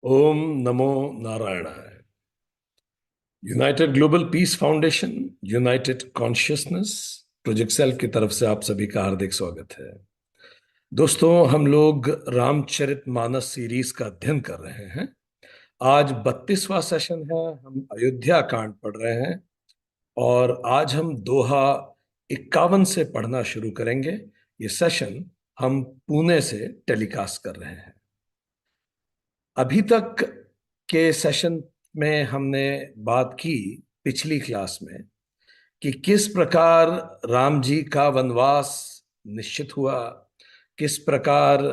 ओम नमो नारायणाय। United Global Peace Foundation, United Consciousness Project cell की तरफ से आप सभी का हार्दिक स्वागत है। दोस्तों, हम लोग रामचरितमानस सीरीज का अध्ययन कर रहे हैं। आज 32वां सेशन है। हम अयोध्या कांड पढ़ रहे हैं और आज हम दोहा 51 से पढ़ना शुरू करेंगे। ये सेशन हम पुणे से टेलीकास्ट कर रहे हैं। अभी तक के सेशन में हमने बात की, पिछली क्लास में, कि किस प्रकार राम जी का वनवास निश्चित हुआ, किस प्रकार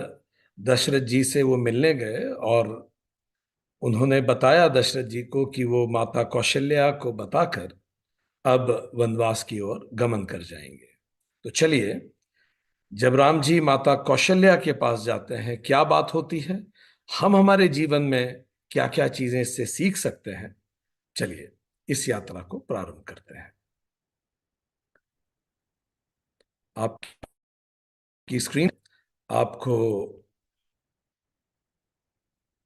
दशरथ जी से वो मिलने गए और उन्होंने बताया दशरथ जी को कि वो माता कौशल्या को बताकर अब वनवास की ओर गमन कर जाएंगे। तो चलिए, जब राम जी माता कौशल्या के पास जाते हैं क्या बात होती है, हम हमारे जीवन में क्या क्या चीजें इससे सीख सकते हैं, चलिए इस यात्रा को प्रारंभ करते हैं। आपकी स्क्रीन आपको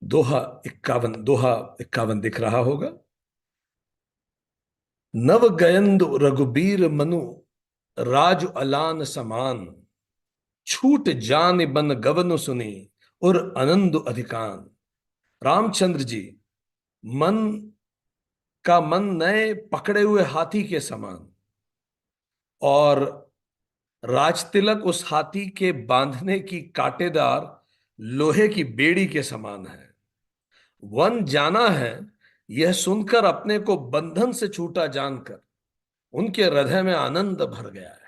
दोहा 51 दिख रहा होगा। नव गयंद रघुबीर मनु, राज अलान समान, छूट जान बन गवन सुनी, और आनंद अधिकान। रामचंद्र जी मन मन नए पकड़े हुए हाथी के समान, और राजतिलक उस हाथी के बांधने की कांटेदार लोहे की बेड़ी के समान है। वन जाना है, यह सुनकर अपने को बंधन से छूटा जानकर उनके हृदय में आनंद भर गया है।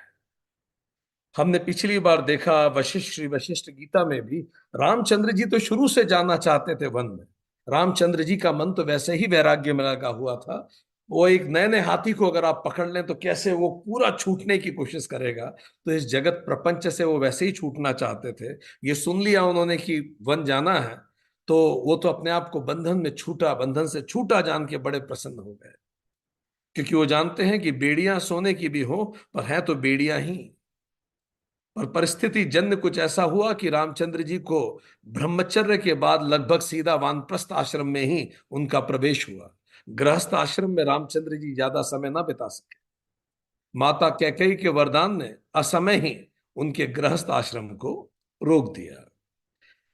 हमने पिछली बार देखा वशिष्ठ, श्री वशिष्ठ गीता में भी, रामचंद्र जी तो शुरू से जाना चाहते थे वन में। रामचंद्र जी का मन तो वैसे ही वैराग्य में लगा हुआ था। वो एक नए नए हाथी को अगर आप पकड़ लें तो कैसे वो पूरा छूटने की कोशिश करेगा। तो इस जगत प्रपंच से वो वैसे ही छूटना चाहते थे। ये सुन लिया उन्होंने कि वन जाना है, तो वो तो अपने आप को बंधन से छूटा जान के बड़े प्रसन्न हो गए, क्योंकि वो जानते हैं कि बेड़ियां सोने की भी हो पर हैं तो बेड़ियां ही। और परिस्थिति जन्य कुछ ऐसा हुआ कि रामचंद्र जी को ब्रह्मचर्य के बाद लगभग सीधा वानप्रस्थ आश्रम में ही उनका प्रवेश हुआ। गृहस्थ आश्रम में रामचंद्र जी ज्यादा समय ना बिता सके। माता कैकेयी के वरदान ने असमय ही उनके गृहस्थ आश्रम को रोक दिया।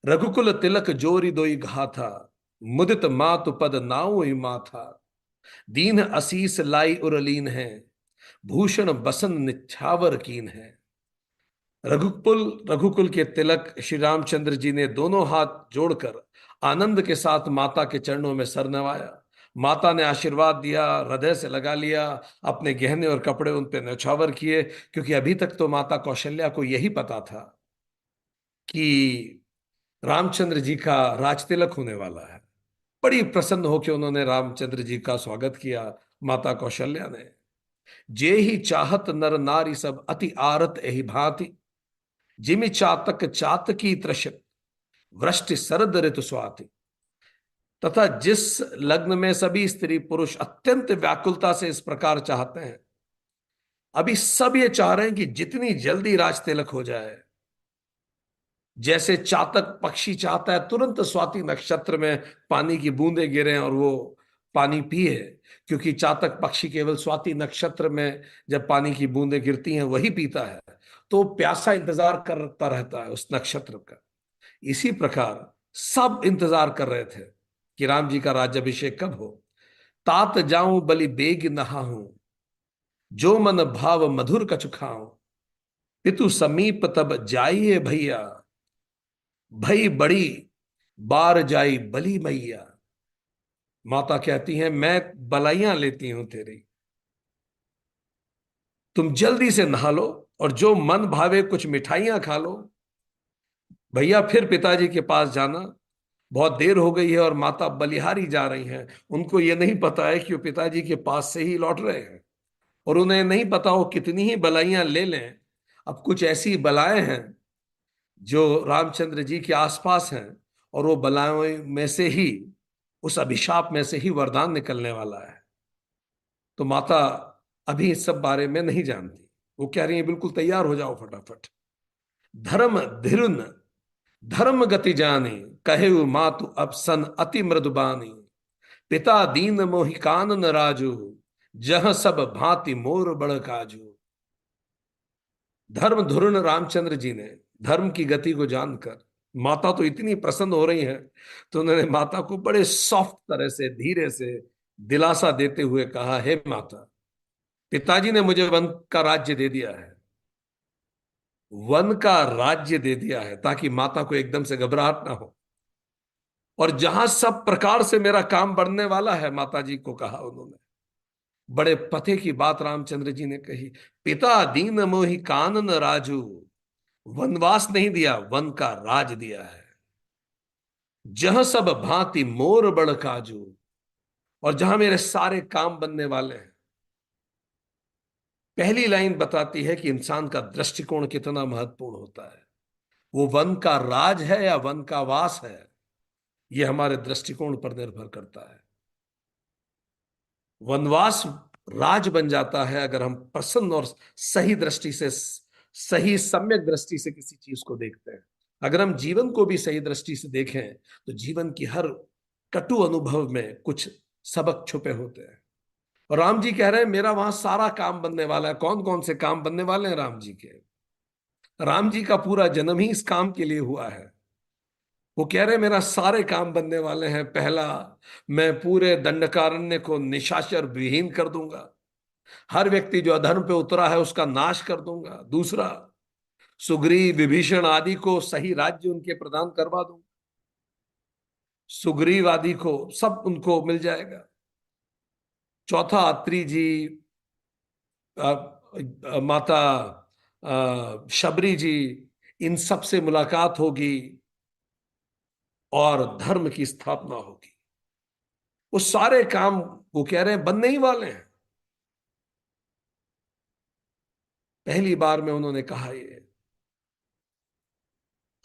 रघुकुल तिलक जोरी दोई घाथा, मुदित मातु पद नाउ माथा, दीन असीस लाई उरलीन है, भूषण बसन निछावर कीन है। रघुकुल रघुकुल के तिलक श्री रामचंद्र जी ने दोनों हाथ जोड़कर आनंद के साथ माता के चरणों में सर नवाया। माता ने आशीर्वाद दिया, हृदय से लगा लिया, अपने गहने और कपड़े उन पे न्यौछावर किए, क्योंकि अभी तक तो माता कौशल्या को यही पता था कि रामचंद्र जी का राज तिलक होने वाला है। बड़ी प्रसन्न होकर उन्होंने रामचंद्र जी का स्वागत किया। माता कौशल्या ने, जे ही चाहत नर नारी सब अति आरत एहि भांति, जिमि चातक चातकी त्रषित, वृष्टि शरद ऋतु स्वाति। तथा जिस लग्न में सभी स्त्री पुरुष अत्यंत व्याकुलता से इस प्रकार चाहते हैं, अभी सब ये चाह रहे हैं कि जितनी जल्दी राज तिलक हो जाए। जैसे चातक पक्षी चाहता है तुरंत स्वाति नक्षत्र में पानी की बूंदें गिरे और वो पानी पिए, क्योंकि चातक पक्षी केवल स्वाति नक्षत्र में जब पानी की बूंदें गिरती हैं वही पीता है। तो प्यासा इंतजार करता रहता है उस नक्षत्र का। इसी प्रकार सब इंतजार कर रहे थे कि राम जी का राज्याभिषेक कब हो। तात जाऊं बलि बेग नहाऊं, जो मन भाव मधुर कछु खाऊं, पितु समीप तब जाइए भैया, भई बड़ी बार जाई बली मैया। माता कहती हैं, मैं बलाइयां लेती हूं तेरी, तुम जल्दी से नहा लो और जो मन भावे कुछ मिठाइयां खा लो। भैया फिर पिताजी के पास जाना, बहुत देर हो गई है और माता बलिहारी जा रही हैं। उनको ये नहीं पता है कि वो पिताजी के पास से ही लौट रहे हैं, और उन्हें नहीं पता वो कितनी ही बलाइयां ले लें। अब कुछ ऐसी बलाएं हैं जो रामचंद्र जी के आसपास हैं, और वो बलाओं में से ही, उस अभिशाप में से ही वरदान निकलने वाला है। तो माता अभी इस सब बारे में नहीं जानती। वो कह रही है बिल्कुल तैयार हो जाओ फटाफट। धर्म धीरुन धर्म गति जानी, कहे मातु अब सन अति मृदुबानी। पिता दीन मोहि कानन राजू, जह सब भांति मोर बड़ काजू। धर्म धुरण रामचंद्र जी ने धर्म की गति को जानकर, माता तो इतनी प्रसन्न हो रही है, तो उन्होंने माता को बड़े सॉफ्ट तरह से, धीरे से दिलासा देते हुए कहा, हे माता, पिताजी ने मुझे वन का राज्य दे दिया है, वन का राज्य दे दिया है, ताकि माता को एकदम से घबराहट ना हो। और जहां सब प्रकार से मेरा काम बढ़ने वाला है, माता जी को कहा उन्होंने। बड़े पते की बात रामचंद्र जी ने कही। पिता दीन मोहि कानन राजू, वनवास नहीं दिया, वन का राज दिया है। जह सब भांति मोर बड़ काजू, और जहां मेरे सारे काम बनने वाले हैं। पहली लाइन बताती है कि इंसान का दृष्टिकोण कितना महत्वपूर्ण होता है। वो वन का राज है या वन का वास है, यह हमारे दृष्टिकोण पर निर्भर करता है। वनवास राज बन जाता है अगर हम प्रसन्न और सही दृष्टि से, सही सम्यक दृष्टि से किसी चीज को देखते हैं। अगर हम जीवन को भी सही दृष्टि से देखें, तो जीवन की हर कटु अनुभव में कुछ सबक छुपे होते हैं। और राम जी कह रहे हैं, मेरा वहां सारा काम बनने वाला है। कौन कौन से काम बनने वाले हैं राम जी के? राम जी का पूरा जन्म ही इस काम के लिए हुआ है। वो कह रहे हैं, मेरा सारे काम बनने वाले हैं। पहला, मैं पूरे दंडकारण्य को निशाचर विहीन कर दूंगा। हर व्यक्ति जो अधर्म पे उतरा है उसका नाश कर दूंगा। दूसरा, सुग्रीव विभीषण आदि को सही राज्य उनके प्रदान करवा दूंगा। सुग्रीव आदि को सब उनको मिल जाएगा। चौथा, अत्रि जी, माता शबरी जी, इन सब से मुलाकात होगी और धर्म की स्थापना होगी। वो सारे काम वो कह रहे हैं बनने ही वाले हैं। पहली बार में उन्होंने कहा, ये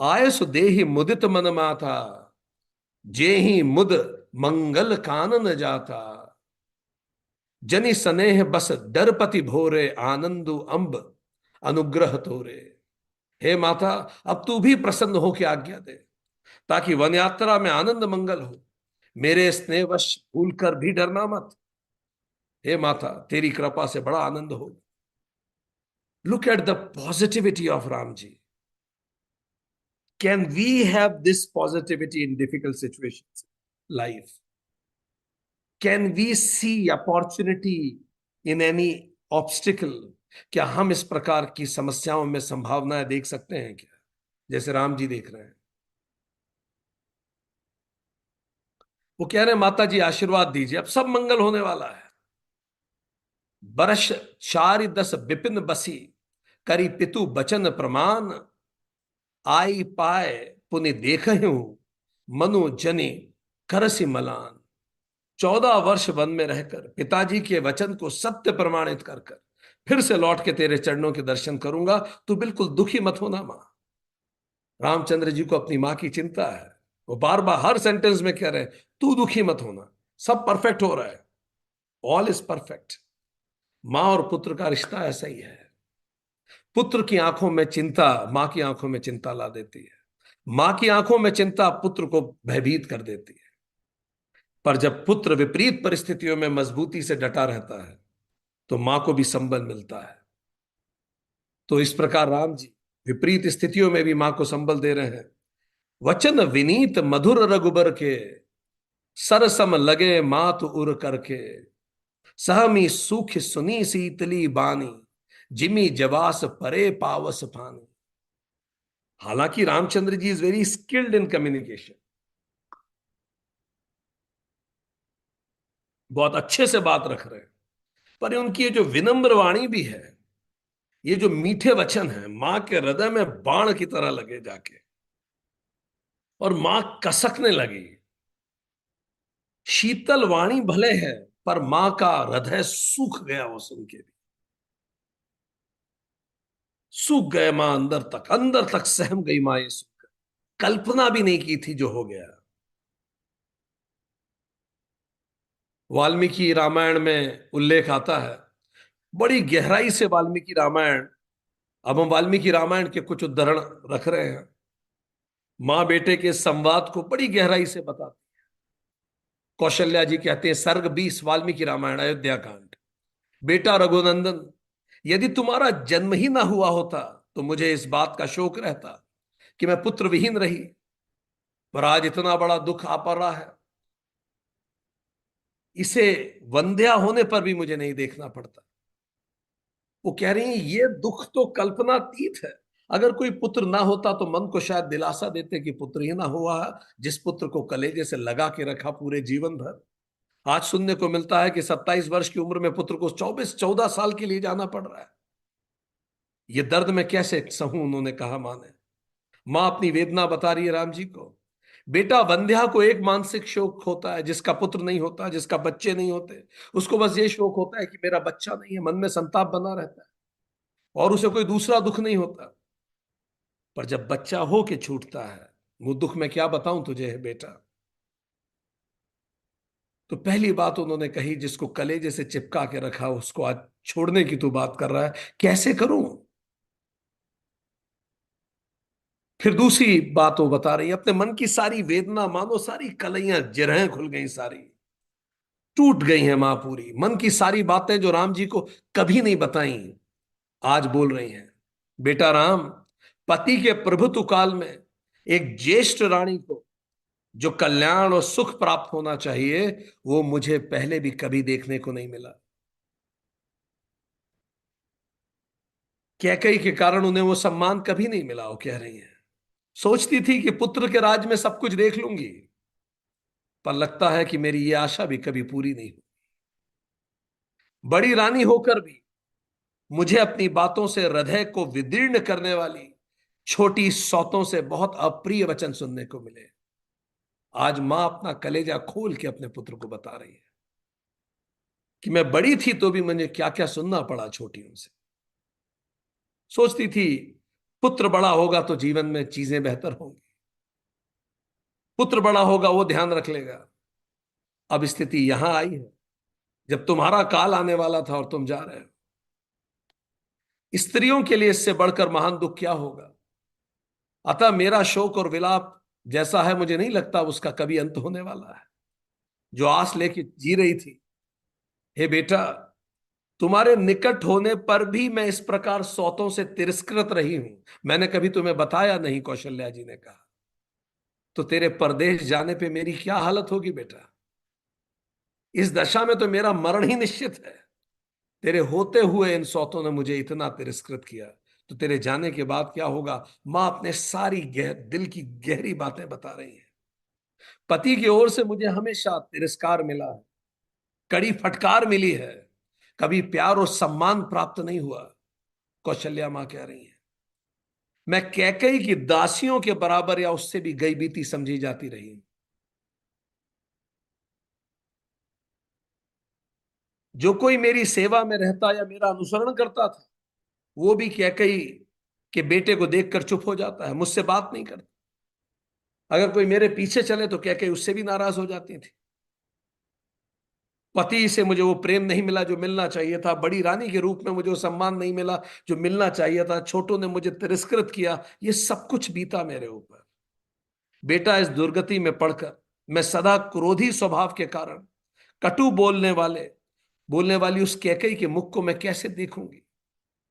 आयस देहि मुदित मन माता, जे ही मुद मंगल कानन जाता। जनि स्नेह बस डरपति भोरे, आनंदु अंब अनुग्रह तोरे। हे माता, अब तू भी प्रसन्न हो के आज्ञा दे, ताकि वन यात्रा में आनंद मंगल हो। मेरे स्नेहवश भूल कर भी डरना मत। हे माता, तेरी कृपा से बड़ा आनंद हो। Look at the positivity of Ram ji. Can we have this positivity in difficult situations life? Can we see opportunity in any obstacle? क्या हम इस प्रकार की समस्याओं में संभावनाएं देख सकते हैं क्या, जैसे राम जी देख रहे हैं? वो कह रहे हैं, माता जी आशीर्वाद दीजिए, अब सब मंगल होने वाला है। बरस चारि दस विपिन बसी, करी पितु बचन प्रमाण। आई पाए पुनि देखहु, मनु जनि करसि मलान। 14 वर्ष वन में रहकर पिताजी के वचन को सत्य प्रमाणित कर कर फिर से लौट के तेरे चरणों के दर्शन करूंगा। तू बिल्कुल दुखी मत होना मां। रामचंद्र जी को अपनी मां की चिंता है। वो बार बार हर सेंटेंस में कह रहे हैं, तू दुखी मत होना, सब परफेक्ट हो रहा है, ऑल इज परफेक्ट। मां और पुत्र का रिश्ता ऐसा ही है। पुत्र की आंखों में चिंता मां की आंखों में चिंता ला देती है। मां की आंखों में चिंता पुत्र को भयभीत कर देती है। पर जब पुत्र विपरीत परिस्थितियों में मजबूती से डटा रहता है, तो मां को भी संबल मिलता है। तो इस प्रकार राम जी विपरीत स्थितियों में भी मां को संबल दे रहे हैं। वचन विनीत मधुर रघुबर के, सरसम लगे मात उर करके। सहमी सूख सुनी शीतली बानी, जिमी जवास परे पावस पानी। हालांकि Ramchandra ji is very skilled in communication, बहुत अच्छे से बात रख रहे हैं। पर उनकी ये जो विनम्र वाणी भी है, ये जो मीठे वचन है, मां के हृदय में बाण की तरह लगे जाके, और मां कसकने लगी। शीतल वाणी भले है, पर मां का हृदय सूख गया वो सुन के भी। सूख गए मां अंदर तक, अंदर तक सहम गई मां ये सुनकर। कल्पना भी नहीं की थी जो हो गया। वाल्मीकि रामायण में उल्लेख आता है, बड़ी गहराई से वाल्मीकि रामायण। अब हम वाल्मीकि रामायण के कुछ उद्धरण रख रहे हैं। मां बेटे के संवाद को बड़ी गहराई से बताती। कौशल्या जी कहते हैं, सर्ग 20 वाल्मीकि रामायण अयोध्या कांड। बेटा रघुनंदन, यदि तुम्हारा जन्म ही ना हुआ होता तो मुझे इस बात का शोक रहता कि मैं पुत्र विहीन रही, पर आज इतना बड़ा दुख आ पड़ रहा है, इसे वंध्या होने पर भी मुझे नहीं देखना पड़ता। वो कह रही हैं ये दुख तो कल्पनातीत है। अगर कोई पुत्र ना होता तो मन को शायद दिलासा देते कि पुत्र ही ना हुआ, जिस पुत्र को कलेजे से लगा के रखा पूरे जीवन भर। आज सुनने को मिलता है कि 27 वर्ष की उम्र में पुत्र को 14 साल के लिए जाना पड़ रहा है। ये दर्द मैं कैसे सहूं, उन्होंने कहा मां ने। मां अपनी वेदना बता रही है राम जी को। बेटा, वंध्या को एक मानसिक शोक होता है, जिसका पुत्र नहीं होता, जिसका बच्चे नहीं होते। उसको बस ये शोक होता है कि मेरा बच्चा नहीं है, मन में संताप बना रहता है, और उसे कोई दूसरा दुख नहीं होता। पर जब बच्चा हो के छूटता है, वो दुख मैं क्या बताऊं तुझे है बेटा। तो पहली बात उन्होंने कही, जिसको कलेजे से चिपका के रखा उसको आज छोड़ने की तू बात कर रहा है, कैसे करूं। फिर दूसरी बात वो बता रही है, अपने मन की सारी वेदना, मानो सारी कलैयां जिरहें खुल गई, सारी टूट गई हैं मां पूरी। मन की सारी बातें जो राम जी को कभी नहीं बताई, आज बोल रही हैं। बेटा राम, पति के प्रभुत्व काल में एक ज्येष्ठ रानी को जो कल्याण और सुख प्राप्त होना चाहिए, वो मुझे पहले भी कभी देखने को नहीं मिला। कैकई के कारण उन्हें वो सम्मान कभी नहीं मिला, वो कह रही है। सोचती थी कि पुत्र के राज में सब कुछ देख लूंगी, पर लगता है कि मेरी ये आशा भी कभी पूरी नहीं हुई। बड़ी रानी होकर भी मुझे अपनी बातों से हृदय को विदीर्ण करने वाली छोटी सौतों से बहुत अप्रिय वचन सुनने को मिले। आज मां अपना कलेजा खोल के अपने पुत्र को बता रही है कि मैं बड़ी थी तो भी मुझे क्या क्या सुनना पड़ा छोटियों से। सोचती थी पुत्र बड़ा होगा तो जीवन में चीजें बेहतर होंगी, पुत्र बड़ा होगा वो ध्यान रख लेगा। अब स्थिति यहां आई है जब तुम्हारा काल आने वाला था और तुम जा रहे हो। स्त्रियों के लिए इससे बढ़कर महान दुख क्या होगा। अतः मेरा शोक और विलाप जैसा है, मुझे नहीं लगता उसका कभी अंत होने वाला है। जो आस लेके जी रही थी, हे बेटा, तुम्हारे निकट होने पर भी मैं इस प्रकार सौतों से तिरस्कृत रही हूं, मैंने कभी तुम्हें बताया नहीं, कौशल्या जी ने कहा। तो तेरे परदेश जाने पे मेरी क्या हालत होगी बेटा। इस दशा में तो मेरा मरण ही निश्चित है। तेरे होते हुए इन सौतों ने मुझे इतना तिरस्कृत किया, तो तेरे जाने के बाद क्या होगा। मां अपने सारी दिल की गहरी बातें बता रही है। पति की ओर से मुझे हमेशा तिरस्कार मिला है, कड़ी फटकार मिली है, कभी प्यार और सम्मान प्राप्त नहीं हुआ। कौशल्या मां कह रही है, मैं कैकई की दासियों के बराबर या उससे भी गई बीती समझी जाती रही। जो कोई मेरी सेवा में रहता या मेरा अनुसरण करता था, वो भी कैकई के बेटे को देखकर चुप हो जाता है, मुझसे बात नहीं करता। अगर कोई मेरे पीछे चले तो कैकई उससे भी नाराज हो जाती थी। पति से मुझे वो प्रेम नहीं मिला जो मिलना चाहिए था, बड़ी रानी के रूप में मुझे वो सम्मान नहीं मिला जो मिलना चाहिए था, छोटों ने मुझे तिरस्कृत किया, ये सब कुछ बीता मेरे ऊपर। बेटा, इस दुर्गति में पड़कर मैं सदा क्रोधी स्वभाव के कारण कटु बोलने वाली उस कैकई के मुख को मैं कैसे देखूंगी।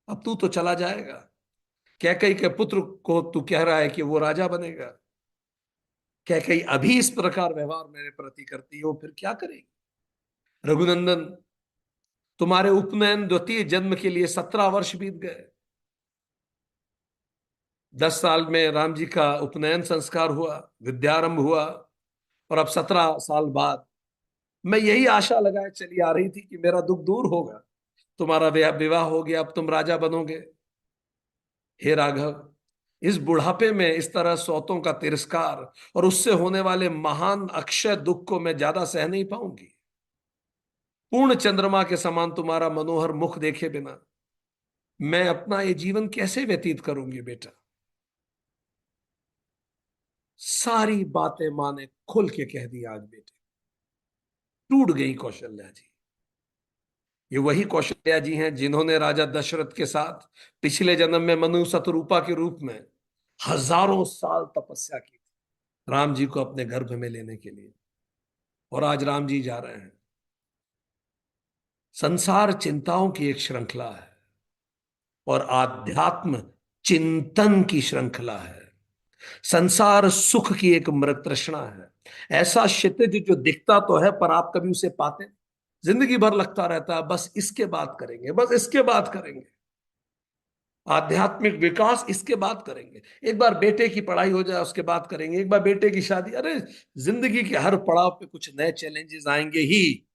अब तू तो चला जाएगा, कैकई के पुत्र को तू कह रहा है कि वो राजा बनेगा। कैकई अभी इस प्रकार व्यवहार मेरे प्रति करती हो, फिर क्या करेगी। रघुनंदन, तुम्हारे उपनयन द्वितीय जन्म के लिए 17 वर्ष बीत गए। 10 साल में राम जी का उपनयन संस्कार हुआ, विद्यारंभ हुआ, और अब 17 साल बाद मैं यही आशा लगाए चली आ रही थी कि मेरा दुख दूर होगा, तुम्हारा विवाह हो गया, अब तुम राजा बनोगे। हे राघव, इस बुढ़ापे में इस तरह सौतों का तिरस्कार और उससे होने वाले महान अक्षय दुख को मैं ज्यादा सह नहीं पाऊंगी। पूर्ण चंद्रमा के समान तुम्हारा मनोहर मुख देखे बिना मैं अपना ये जीवन कैसे व्यतीत करूंगी बेटा। सारी बातें मां ने खुल के कह दी आज बेटे। टूट गई कौशल्या जी। ये वही कौशल्या जी हैं जिन्होंने राजा दशरथ के साथ पिछले जन्म में मनु शतरूपा के रूप में हजारों साल तपस्या की थी। राम जी को अपने गर्भ में लेने के लिए। और आज राम जी जा रहे हैं। संसार चिंताओं की एक श्रृंखला है और आध्यात्म चिंतन की श्रृंखला है। संसार सुख की एक मृत तृष्णा है। ऐसा क्षितिज जो दिखता तो है पर आप कभी उसे पाते नहीं। जिंदगी भर लगता रहता है बस इसके बात करेंगे, बस इसके बात करेंगे, आध्यात्मिक विकास इसके बाद करेंगे, एक बार बेटे की पढ़ाई हो जाए उसके बाद करेंगे, एक बार बेटे की शादी। अरे जिंदगी के हर पड़ाव पे कुछ नए चैलेंजेस आएंगे ही,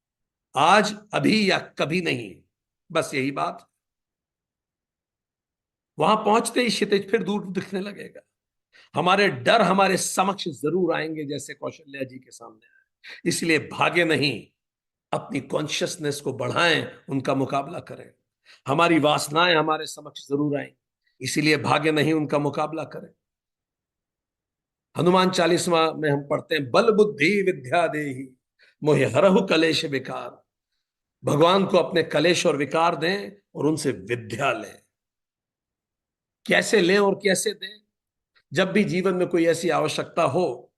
आज अभी या कभी नहीं, बस यही बात। वहां पहुंचते ही क्षितिज फिर दूर दिखने लगेगा। हमारे डर हमारे समक्ष जरूर आएंगे जैसे कौशल्या जी के सामने आए। इसलिए भागे नहीं, अपनी कॉन्शियसनेस को बढ़ाएं, उनका मुकाबला करें। हमारी वासनाएं हमारे समक्ष जरूर आएंगी, इसीलिए भागे नहीं, उनका मुकाबला करें। हनुमान चालीसवा में हम पढ़ते हैं, बल बुद्धि विद्या देहि मोहि हरहु कलेश विकार। भगवान को अपने कलेश और विकार दें और उनसे विद्या लें। कैसे लें और कैसे दें? जब भी जीवन में कोई ऐसी आवश्यकता हो,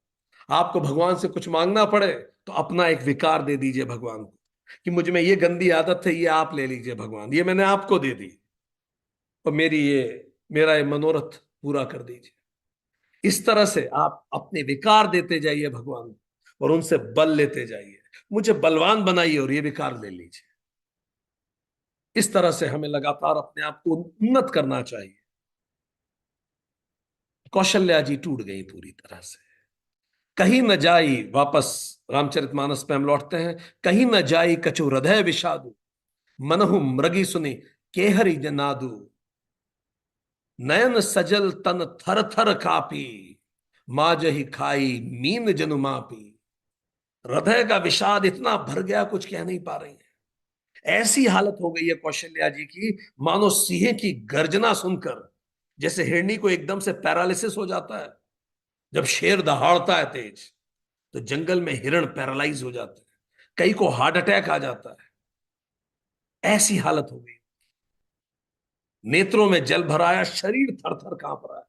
आपको भगवान से कुछ मांगना पड़े, तो अपना एक विकार दे दीजिए भगवान को कि मुझ में ये गंदी आदत है, ये आप ले लीजिए भगवान, ये मैंने आपको दे दी, और मेरा ये मनोरथ पूरा कर दीजिए। इस तरह से आप अपने विकार देते जाइए भगवान को और उनसे बल लेते जाइए। मुझे बलवान बनाइए और ये विकार ले लीजिए। इस तरह से हमें लगातार अपने आप को उन्नत करना चाहिए। कौशल्या जी टूट गई पूरी तरह से। कहीं न जाई, वापस रामचरितमानस पे हम लौटते हैं, कहीं न जाई कछु हृदय विषादु, मनहु मृगी सुनी केहरि जनादु। नयन सजल तन थर थर कापी, माजहि खाई मीन जनु मापी। हृदय का विषाद इतना भर गया कुछ कह नहीं पा रही है। ऐसी हालत हो गई है कौशल्या जी की, मानो सिंह की गर्जना सुनकर जैसे हिरनी को एकदम से पैरालिसिस हो जाता है। जब शेर दहाड़ता है तेज, तो जंगल में हिरण पैरालाइज हो जाते हैं, कई को हार्ट अटैक आ जाता है। ऐसी हालत हो गई, नेत्रों में जल भराया, शरीर थर थर कांप रहा है,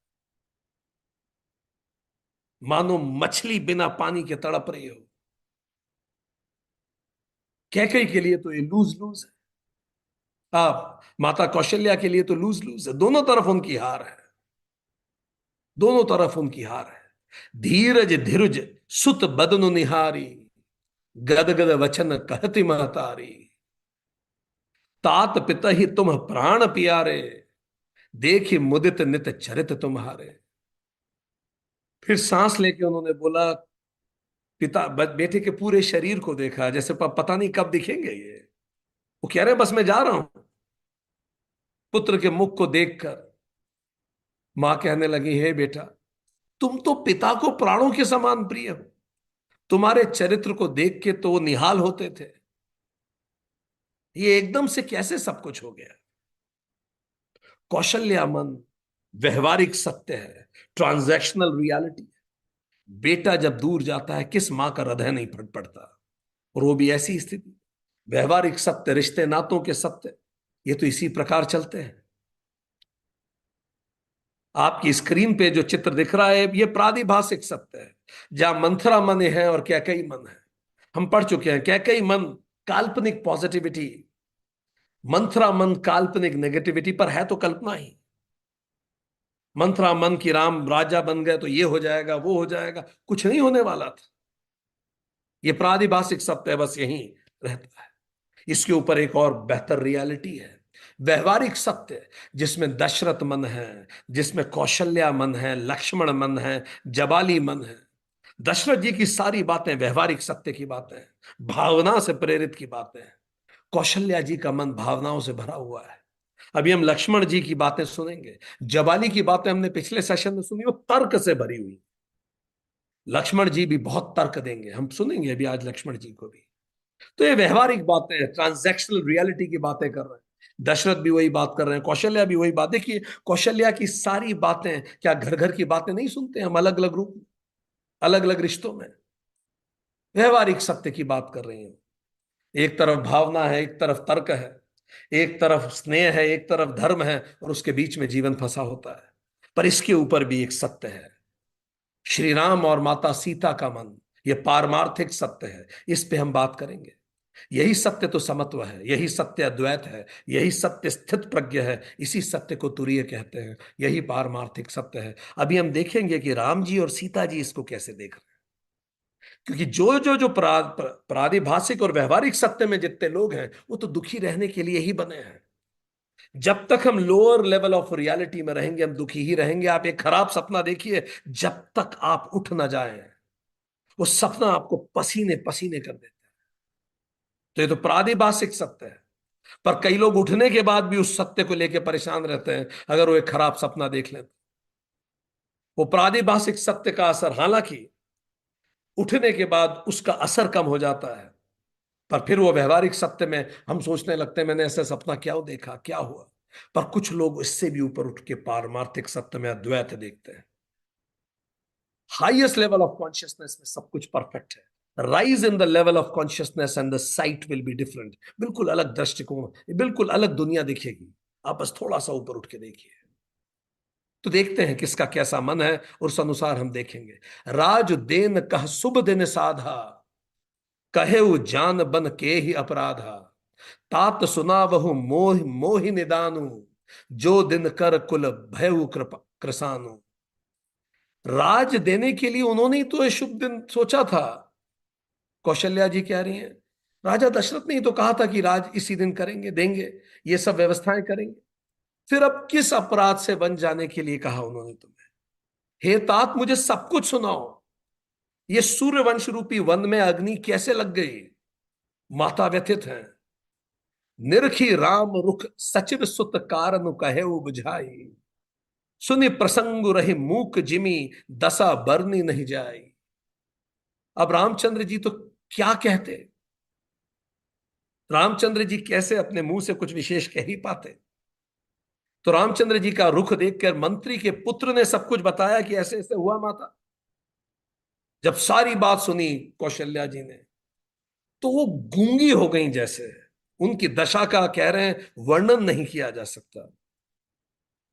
मानो मछली बिना पानी के तड़प रही हो। कैकई के लिए तो ये लूज लूज है, आप माता कौशल्या के लिए तो लूज लूज है। दोनों तरफ उनकी हार है, दोनों तरफ उनकी हार है। धीरज धीरज सुत बदनु निहारी, गद गद वचन कहती महतारी। तात पिता ही तुम प्राण पियारे, देखी मुदित नित चरित तुम्हारे। फिर सांस लेके उन्होंने बोला, बेटे के पूरे शरीर को देखा, जैसे पता नहीं कब दिखेंगे ये। वो कह रहे बस मैं जा रहा हूं। पुत्र के मुख को देखकर मां कहने लगी, हे बेटा, तुम तो पिता को प्राणों के समान प्रिय हो, तुम्हारे चरित्र को देख के तो वो निहाल होते थे, ये एकदम से कैसे सब कुछ हो गया? कौशल्या मन व्यवहारिक सत्य है, ट्रांजैक्शनल रियलिटी। बेटा जब दूर जाता है, किस मां का हृदय नहीं फट पड़ता? और वो भी ऐसी स्थिति। व्यवहारिक सत्य, रिश्ते नातों के सत्य, ये तो इसी प्रकार चलते हैं। आपकी स्क्रीन पे जो चित्र दिख रहा है, ये प्रादिभाषिक सत्य है। जहां मंथरा मन है और कैकई मन है, हम पढ़ चुके हैं। कैकई मन काल्पनिक पॉजिटिविटी, मंथरा मन काल्पनिक नेगेटिविटी, पर है तो कल्पना ही। मंथरा मन की राम राजा बन गए तो ये हो जाएगा वो हो जाएगा, कुछ नहीं होने वाला था। ये प्रादिभाषिक सत्य है, बस यही रहता है। इसके ऊपर एक और बेहतर रियलिटी है, व्यवहारिक सत्य, जिसमें दशरथ मन है, जिसमें कौशल्या मन है, लक्ष्मण मन है, जबाली मन है। दशरथ जी की सारी बातें व्यवहारिक सत्य की बातें हैं, भावना से प्रेरित की बातें हैं। कौशल्या जी का मन भावनाओं से भरा हुआ है। अभी हम लक्ष्मण जी की बातें सुनेंगे। जबाली की बातें हमने पिछले सेशन में सुनी, वो तर्क से भरी हुई। लक्ष्मण जी भी बहुत तर्क देंगे, हम सुनेंगे अभी आज लक्ष्मण जी को भी। तो ये व्यवहारिक बातें हैं, ट्रांजैक्शनल रियलिटी की बातें कर रहे हैं। दशरथ भी वही बात कर रहे हैं, कौशल्या भी वही बात। देखिए कौशल्या की सारी बातें, क्या घर घर की बातें नहीं सुनते हम अलग अलग रूप में, अलग अलग रिश्तों में? व्यवहारिक सत्य की बात कर रही हैं। एक तरफ भावना है, एक तरफ तर्क है, एक तरफ स्नेह है, एक तरफ धर्म है, और उसके बीच में जीवन फंसा होता है। पर इसके ऊपर भी एक सत्य है, श्री राम और माता सीता का मन, ये पारमार्थिक सत्य है, इस पे हम बात करेंगे। यही सत्य तो समत्व है, यही सत्य अद्वैत है, यही सत्य स्थित प्रज्ञ है, इसी सत्य को तुरीय कहते हैं, यही पारमार्थिक सत्य है। अभी हम देखेंगे कि राम जी और सीता जी इसको कैसे देख रहे हैं। क्योंकि जो प्रादिभाषिक और व्यवहारिक सत्य में जितने लोग हैं वो तो दुखी रहने के लिए ही बने हैं। जब तक हम लोअर लेवल ऑफ रियलिटी में रहेंगे हम दुखी ही रहेंगे। आप एक खराब सपना देखिए, जब तक आप उठ ना जाए वो सपना आपको पसीने पसीने कर देता है। तो ये तो प्रादिभाषिक सत्य है। पर कई लोग उठने के बाद भी उस सत्य को लेकर परेशान रहते हैं, अगर वो एक खराब सपना देख लें तो। वो प्रादिभाषिक सत्य का असर, हालांकि उठने के बाद उसका असर कम हो जाता है, पर फिर वो व्यवहारिक सत्य में हम सोचने लगते हैं मैंने ऐसा सपना क्या देखा, क्या हुआ। पर कुछ लोग इससे भी ऊपर उठ के पारमार्थिक सत्य में अद्वैत देखते हैं। हाईएस्ट लेवल ऑफ कॉन्शियसनेस में सब कुछ परफेक्ट है। Rise in the level of consciousness and the sight will be different. बिल्कुल अलग दृष्टिकोण, बिल्कुल अलग दुनिया दिखेगी। आप बस थोड़ा सा ऊपर उठ के देखिए। तो देखते हैं किसका कैसा मन है और उस अनुसार हम देखेंगे। राज देन कह शुभ दिन साधा, कहे वो जान बन के ही अपराधा। तात सुना बहु मोह मोहि निदानु, जो दिन कर कुल भयउ कृपा कृसानु। राज देने के लिए उन्होंने ही तो ये शुभ दिन सोचा था। कौशल्या जी कह रही हैं राजा दशरथ ने ही तो कहा था कि राज इसी दिन करेंगे, देंगे, ये सब व्यवस्थाएं करेंगे। फिर अब किस अपराध से बन जाने के लिए कहा उन्होंने तुम्हें? हे तात मुझे सब कुछ सुनाओ। ये सूर्यवंश रूपी वन में अग्नि कैसे लग गई? माता व्यथित हैं। निरखी राम रुख सचिव सुत कारनु कहे बुझाई। सुनि प्रसंग रही मूक जिमी, दशा बरनी नहीं जाई। अब रामचंद्र जी तो क्या कहते? रामचंद्र जी कैसे अपने मुंह से कुछ विशेष कह ही पाते? तो रामचंद्र जी का रुख देखकर मंत्री के पुत्र ने सब कुछ बताया कि ऐसे ऐसे हुआ माता। जब सारी बात सुनी कौशल्या जी ने, तो वो गूंगी हो गई जैसे। उनकी दशा का कह रहे हैं वर्णन नहीं किया जा सकता।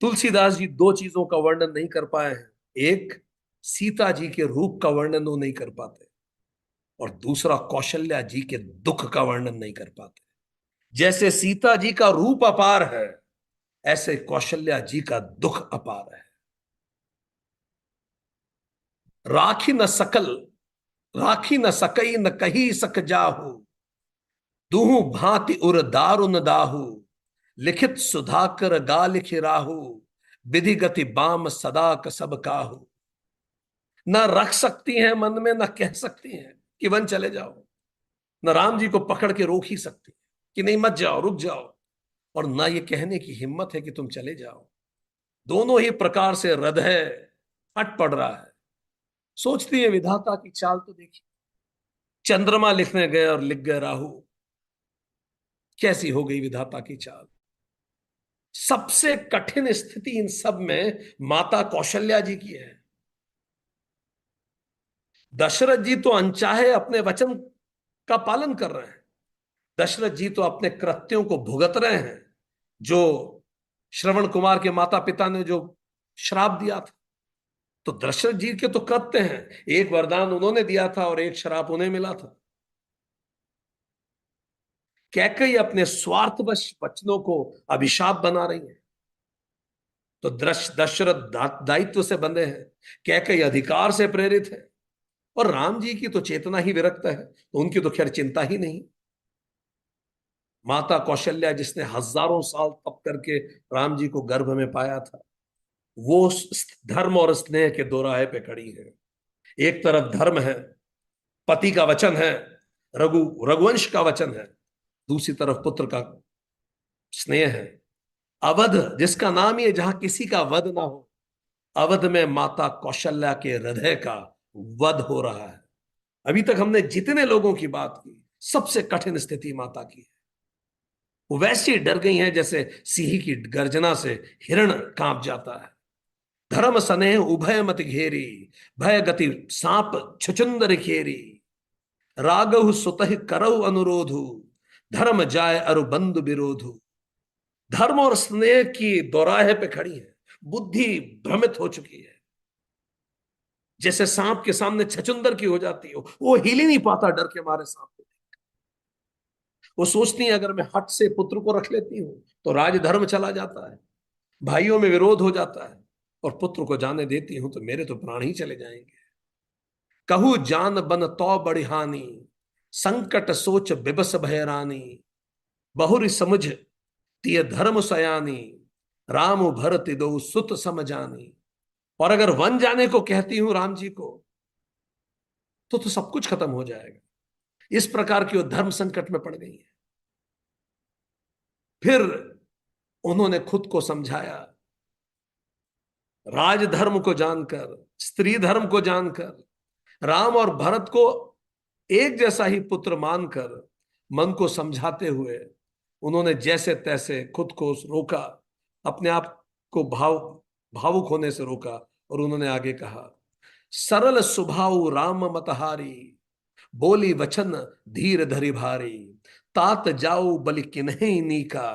तुलसीदास जी दो चीजों का वर्णन नहीं कर पाए हैं। एक, सीता जी के रूप का वर्णन वो नहीं कर पाते, और दूसरा कौशल्या जी के दुख का वर्णन नहीं कर पाते। जैसे सीता जी का रूप अपार है, ऐसे कौशल्या जी का दुख अपार है। राखी न सकल, राखी न सकई न कही सक जाहू, दूहु भांति उर दारुन दाहू। लिखित सुधाकर गा लिख राहू, विधि गति बाम सदा क सब काहू। न रख सकती हैं मन में, न कह सकती हैं कि वन चले जाओ। न राम जी को पकड़ के रोक ही सकती है कि नहीं मत जाओ, रुक जाओ। और ना ये कहने की हिम्मत है कि तुम चले जाओ। दोनों ही प्रकार से हृदय फट पड़ रहा है। सोचती है विधाता की चाल तो देखी। चंद्रमा लिखने गए और लिख गए राहु। कैसी हो गई विधाता की चाल। सबसे कठिन स्थिति इन सब में माता कौशल्या जी की है। दशरथ जी तो अनचाहे अपने वचन का पालन कर रहे हैं। दशरथ जी तो अपने कृत्यों को भुगत रहे हैं, जो श्रवण कुमार के माता पिता ने जो श्राप दिया था। तो दशरथ जी के तो कृत्य हैं, एक वरदान उन्होंने दिया था और एक श्राप उन्हें मिला था। कैकेयी अपने स्वार्थवश वचनों को अभिशाप बना रही है। तो दशरथ दायित्व से बंधे हैं, कैकेयी अधिकार से प्रेरित है, और राम जी की तो चेतना ही विरक्त है, तो उनकी तो खैर चिंता ही नहीं। माता कौशल्या जिसने हजारों साल तप करके राम जी को गर्भ में पाया था, वो धर्म और स्नेह के दोराहे पे खड़ी है। एक तरफ धर्म है, पति का वचन है, रघुवंश का वचन है। दूसरी तरफ पुत्र का स्नेह है। अवध जिसका नाम ही है, जहां किसी का वध ना हो, अवध में माता कौशल्या के हृदय का वध हो रहा है। अभी तक हमने जितने लोगों की बात की, सबसे कठिन स्थिति माता की है। वो वैसी डर गई हैं जैसे सिंह की गर्जना से हिरण कांप जाता है। धर्म स्नेह उभय मत घेरी, भय गति सांप छुचुंदर खेरी। रागहु सुतहि करहु अनुरोधु, धर्म जाय अरु बंधु विरोधु। धर्म और स्नेह की दोराहे पे खड़ी है। बुद्धि भ्रमित हो चुकी है। जैसे सांप के सामने छछुंदर की हो जाती हो, वो हिल ही नहीं पाता डर के मारे सांप को। वो सोचती है अगर मैं हट से पुत्र को रख लेती हूं तो राजधर्म चला जाता है, भाइयों में विरोध हो जाता है, और पुत्र को जाने देती हूं तो मेरे तो प्राण ही चले जाएंगे। कहू जान बन तो बड़ी हानि, संकट सोच बिबस भयरानी, बहुरी समझ तिय धर्म सयानी, राम भरत दो सुत समझानी। और अगर वन जाने को कहती हूं राम जी को तो सब कुछ खत्म हो जाएगा। इस प्रकार की वो धर्म संकट में पड़ गई है। फिर उन्होंने खुद को समझाया, राजधर्म को जानकर, स्त्री धर्म को जानकर, राम और भरत को एक जैसा ही पुत्र मानकर, मन को समझाते हुए उन्होंने जैसे तैसे खुद को रोका, अपने आप को भावुक होने से रोका। और उन्होंने आगे कहा, सरल स्वभाव राम मतहारी, बोली वचन धीर धरि भारी, तात जाऊ बलि किन्हीं नीका,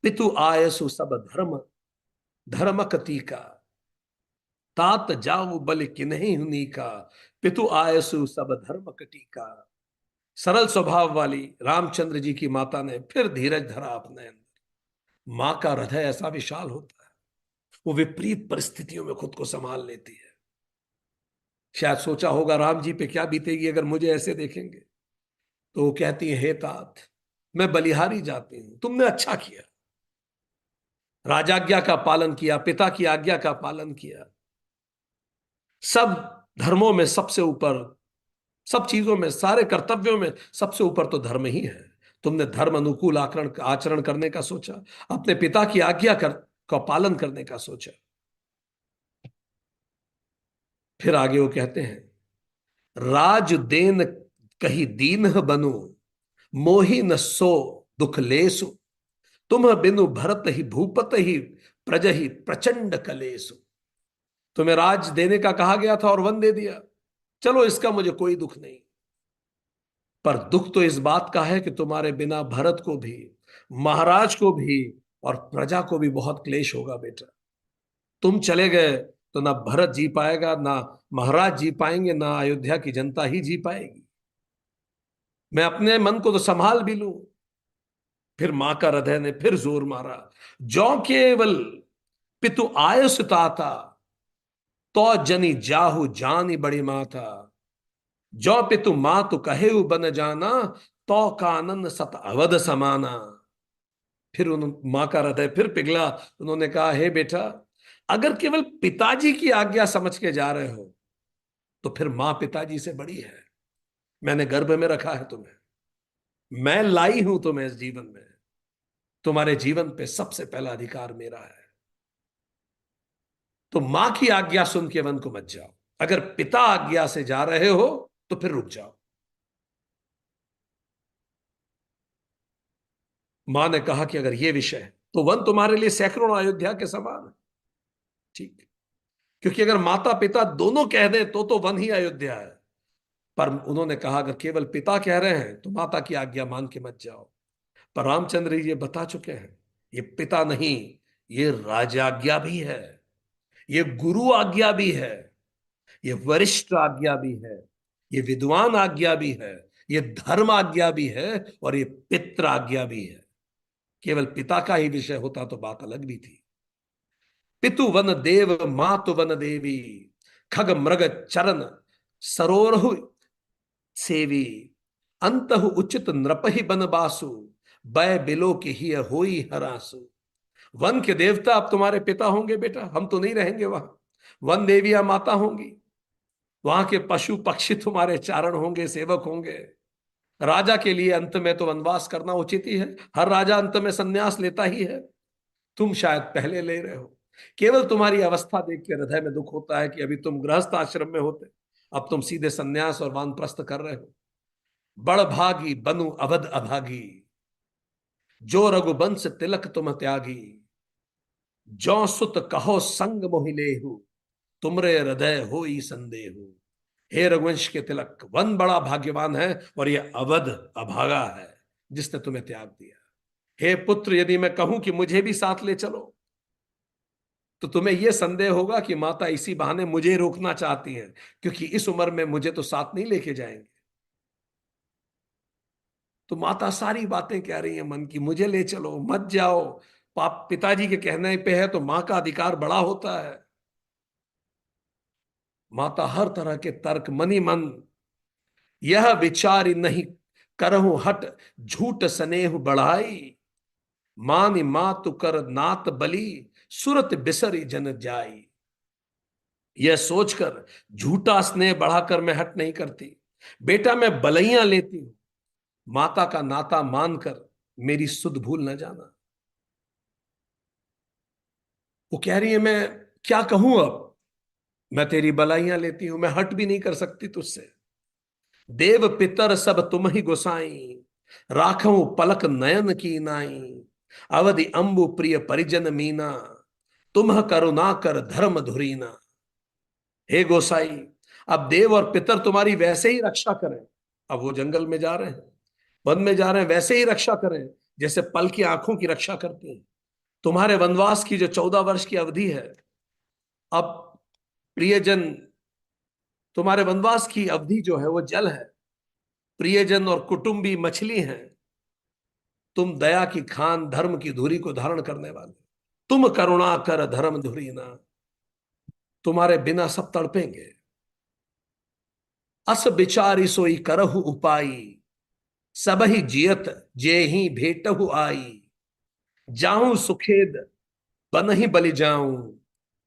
पितु आयसु सब धर्म धर्मक तीका। तात जाऊ बलि किन्हीं नीका, पितु आयसु सब धर्मक टीका। सरल स्वभाव वाली रामचंद्र जी की माता ने फिर धीरज धरा अपने अंदर। मां का हृदय ऐसा विशाल होता है, वो विपरीत परिस्थितियों में खुद को संभाल लेती है। शायद सोचा होगा राम जी पे क्या बीतेगी अगर मुझे ऐसे देखेंगे। तो वो कहती है, हे तात, मैं बलिहारी जाती हूं, तुमने अच्छा किया, राजाज्ञा का पालन किया, पिता की आज्ञा का पालन किया। सब धर्मों में सबसे ऊपर, सब चीजों में, सारे कर्तव्यों में सबसे ऊपर तो धर्म ही है। तुमने धर्म अनुकूल आचरण आचरण करने का सोचा, अपने पिता की आज्ञा का पालन करने का सोचा। फिर आगे वो कहते हैं, राज देन कही दीन बनु, मोहि न सो दुख लेसु, तुम बिनु भरत ही भूपत ही प्रज ही प्रचंड कलेसु। तुम्हें राज देने का कहा गया था और वन दे दिया, चलो इसका मुझे कोई दुख नहीं, पर दुख तो इस बात का है कि तुम्हारे बिना भरत को भी, महाराज को भी और प्रजा को भी बहुत क्लेश होगा बेटा। तुम चले गए तो ना भरत जी पाएगा, ना महाराज जी पाएंगे, ना अयोध्या की जनता ही जी पाएगी। मैं अपने मन को तो संभाल भी लूं। फिर मां का हृदय ने फिर जोर मारा, जो केवल पितु आयुष ताता, तो जनी जाहु जानी बड़ी माता, जो पितु मातु कहे बन जाना, तो कानन सत अवध समाना। फिर उन्होंने, मां का हृदय फिर पिघला। उन्होंने कहा, हे बेटा, अगर केवल पिताजी की आज्ञा समझ के जा रहे हो तो फिर मां पिताजी से बड़ी है। मैंने गर्भ में रखा है तुम्हें, मैं लाई हूं तुम्हें इस जीवन में, तुम्हारे जीवन पे सबसे पहला अधिकार मेरा है। तो मां की आज्ञा सुन के वन को मत जाओ, अगर पिता आज्ञा से जा रहे हो तो फिर रुक जाओ। मां ने कहा कि अगर ये विषय है तो वन तुम्हारे लिए सैकड़ों अयोध्या के समान है। ठीक, क्योंकि अगर माता पिता दोनों कह दें तो वन ही अयोध्या है। पर उन्होंने कहा अगर केवल पिता कह रहे हैं तो माता की आज्ञा मान के मत जाओ। पर रामचंद्र जी ये बता चुके हैं, ये पिता नहीं, ये राजाज्ञा भी है, ये गुरु आज्ञा भी है, ये वरिष्ठ आज्ञा भी है, ये विद्वान आज्ञा भी है, ये धर्म आज्ञा भी है, और ये पित्र आज्ञा भी है। केवल पिता का ही विषय होता तो बात अलग भी थी। पितु वन देव मातु वन देवी, खग मृग चरण सरोरहु सेवी, अंतहु उचित नृपहि बन बासु, बै बिलो के ही होई हरासु। वन के देवता अब तुम्हारे पिता होंगे बेटा, हम तो नहीं रहेंगे वहां। वन देवियां माता होंगी, वहां के पशु पक्षी तुम्हारे चारण होंगे, सेवक होंगे। राजा के लिए अंत में तो वनवास करना उचित ही है, हर राजा अंत में संन्यास लेता ही है। तुम शायद पहले ले रहे हो। केवल तुम्हारी अवस्था देख के हृदय में दुख होता है कि अभी तुम गृहस्थ आश्रम में होते, अब तुम सीधे संन्यास और वानप्रस्थ कर रहे हो। बड़ भागी बनु अवध अभागी, जो रघुबंश तिलक तुम त्यागी, जो सुत कहो संग मोहिलेहु, तुमरे हृदय होई संदेहु। हे रघुवंश के तिलक, वन बड़ा भाग्यवान है और यह अवध अभागा है जिसने तुम्हें त्याग दिया। हे पुत्र, यदि मैं कहूं कि मुझे भी साथ ले चलो तो तुम्हें यह संदेह होगा कि माता इसी बहाने मुझे रोकना चाहती हैं, क्योंकि इस उम्र में मुझे तो साथ नहीं लेके जाएंगे। तो माता सारी बातें कह रही हैं मन की, मुझे ले चलो, मत जाओ। पाप पिताजी के कहने पे है तो मां का अधिकार बड़ा होता है। माता हर तरह के तर्क मनी मन, यह विचार नहीं करहु हट, झूठ स्नेह बढ़ाई। मान मातु कर नात बलि, सुरत बिसरी जन जाई। यह सोचकर झूठा स्नेह बढ़ाकर मैं हट नहीं करती, बेटा मैं बलैया लेती हूं, माता का नाता मानकर मेरी सुध भूल न जाना। वो कह रही है मैं क्या कहूं अब, मैं तेरी बलाइयां लेती हूं, मैं हट भी नहीं कर सकती तुझसे। देव पितर सब तुम ही गोसाई, राखो पलक नयन की नाई। अवधि अंबु प्रिय परिजन मीना, तुम करुणा कर धर्म धुरीना। हे गोसाई, अब देव और पितर तुम्हारी वैसे ही रक्षा करें। अब वो जंगल में जा रहे हैं, वन में जा रहे हैं, वैसे ही रक्षा करें जैसे पल की आंखों की रक्षा करते हैं। तुम्हारे वनवास की जो 14 वर्ष की अवधि है, अब प्रियजन, तुम्हारे वनवास की अवधि जो है वो जल है, प्रियजन और कुटुंबी मछली हैं। तुम दया की खान धर्म की धुरी को धारण करने वाले, तुम करुणा कर धर्म धुरी ना। तुम्हारे बिना सब तड़पेंगे। अस बिचारी सोई करहु उपाई, सब ही जियत जे ही भेटहु आई। जाऊं सुखेद बन ही बलि जाऊं,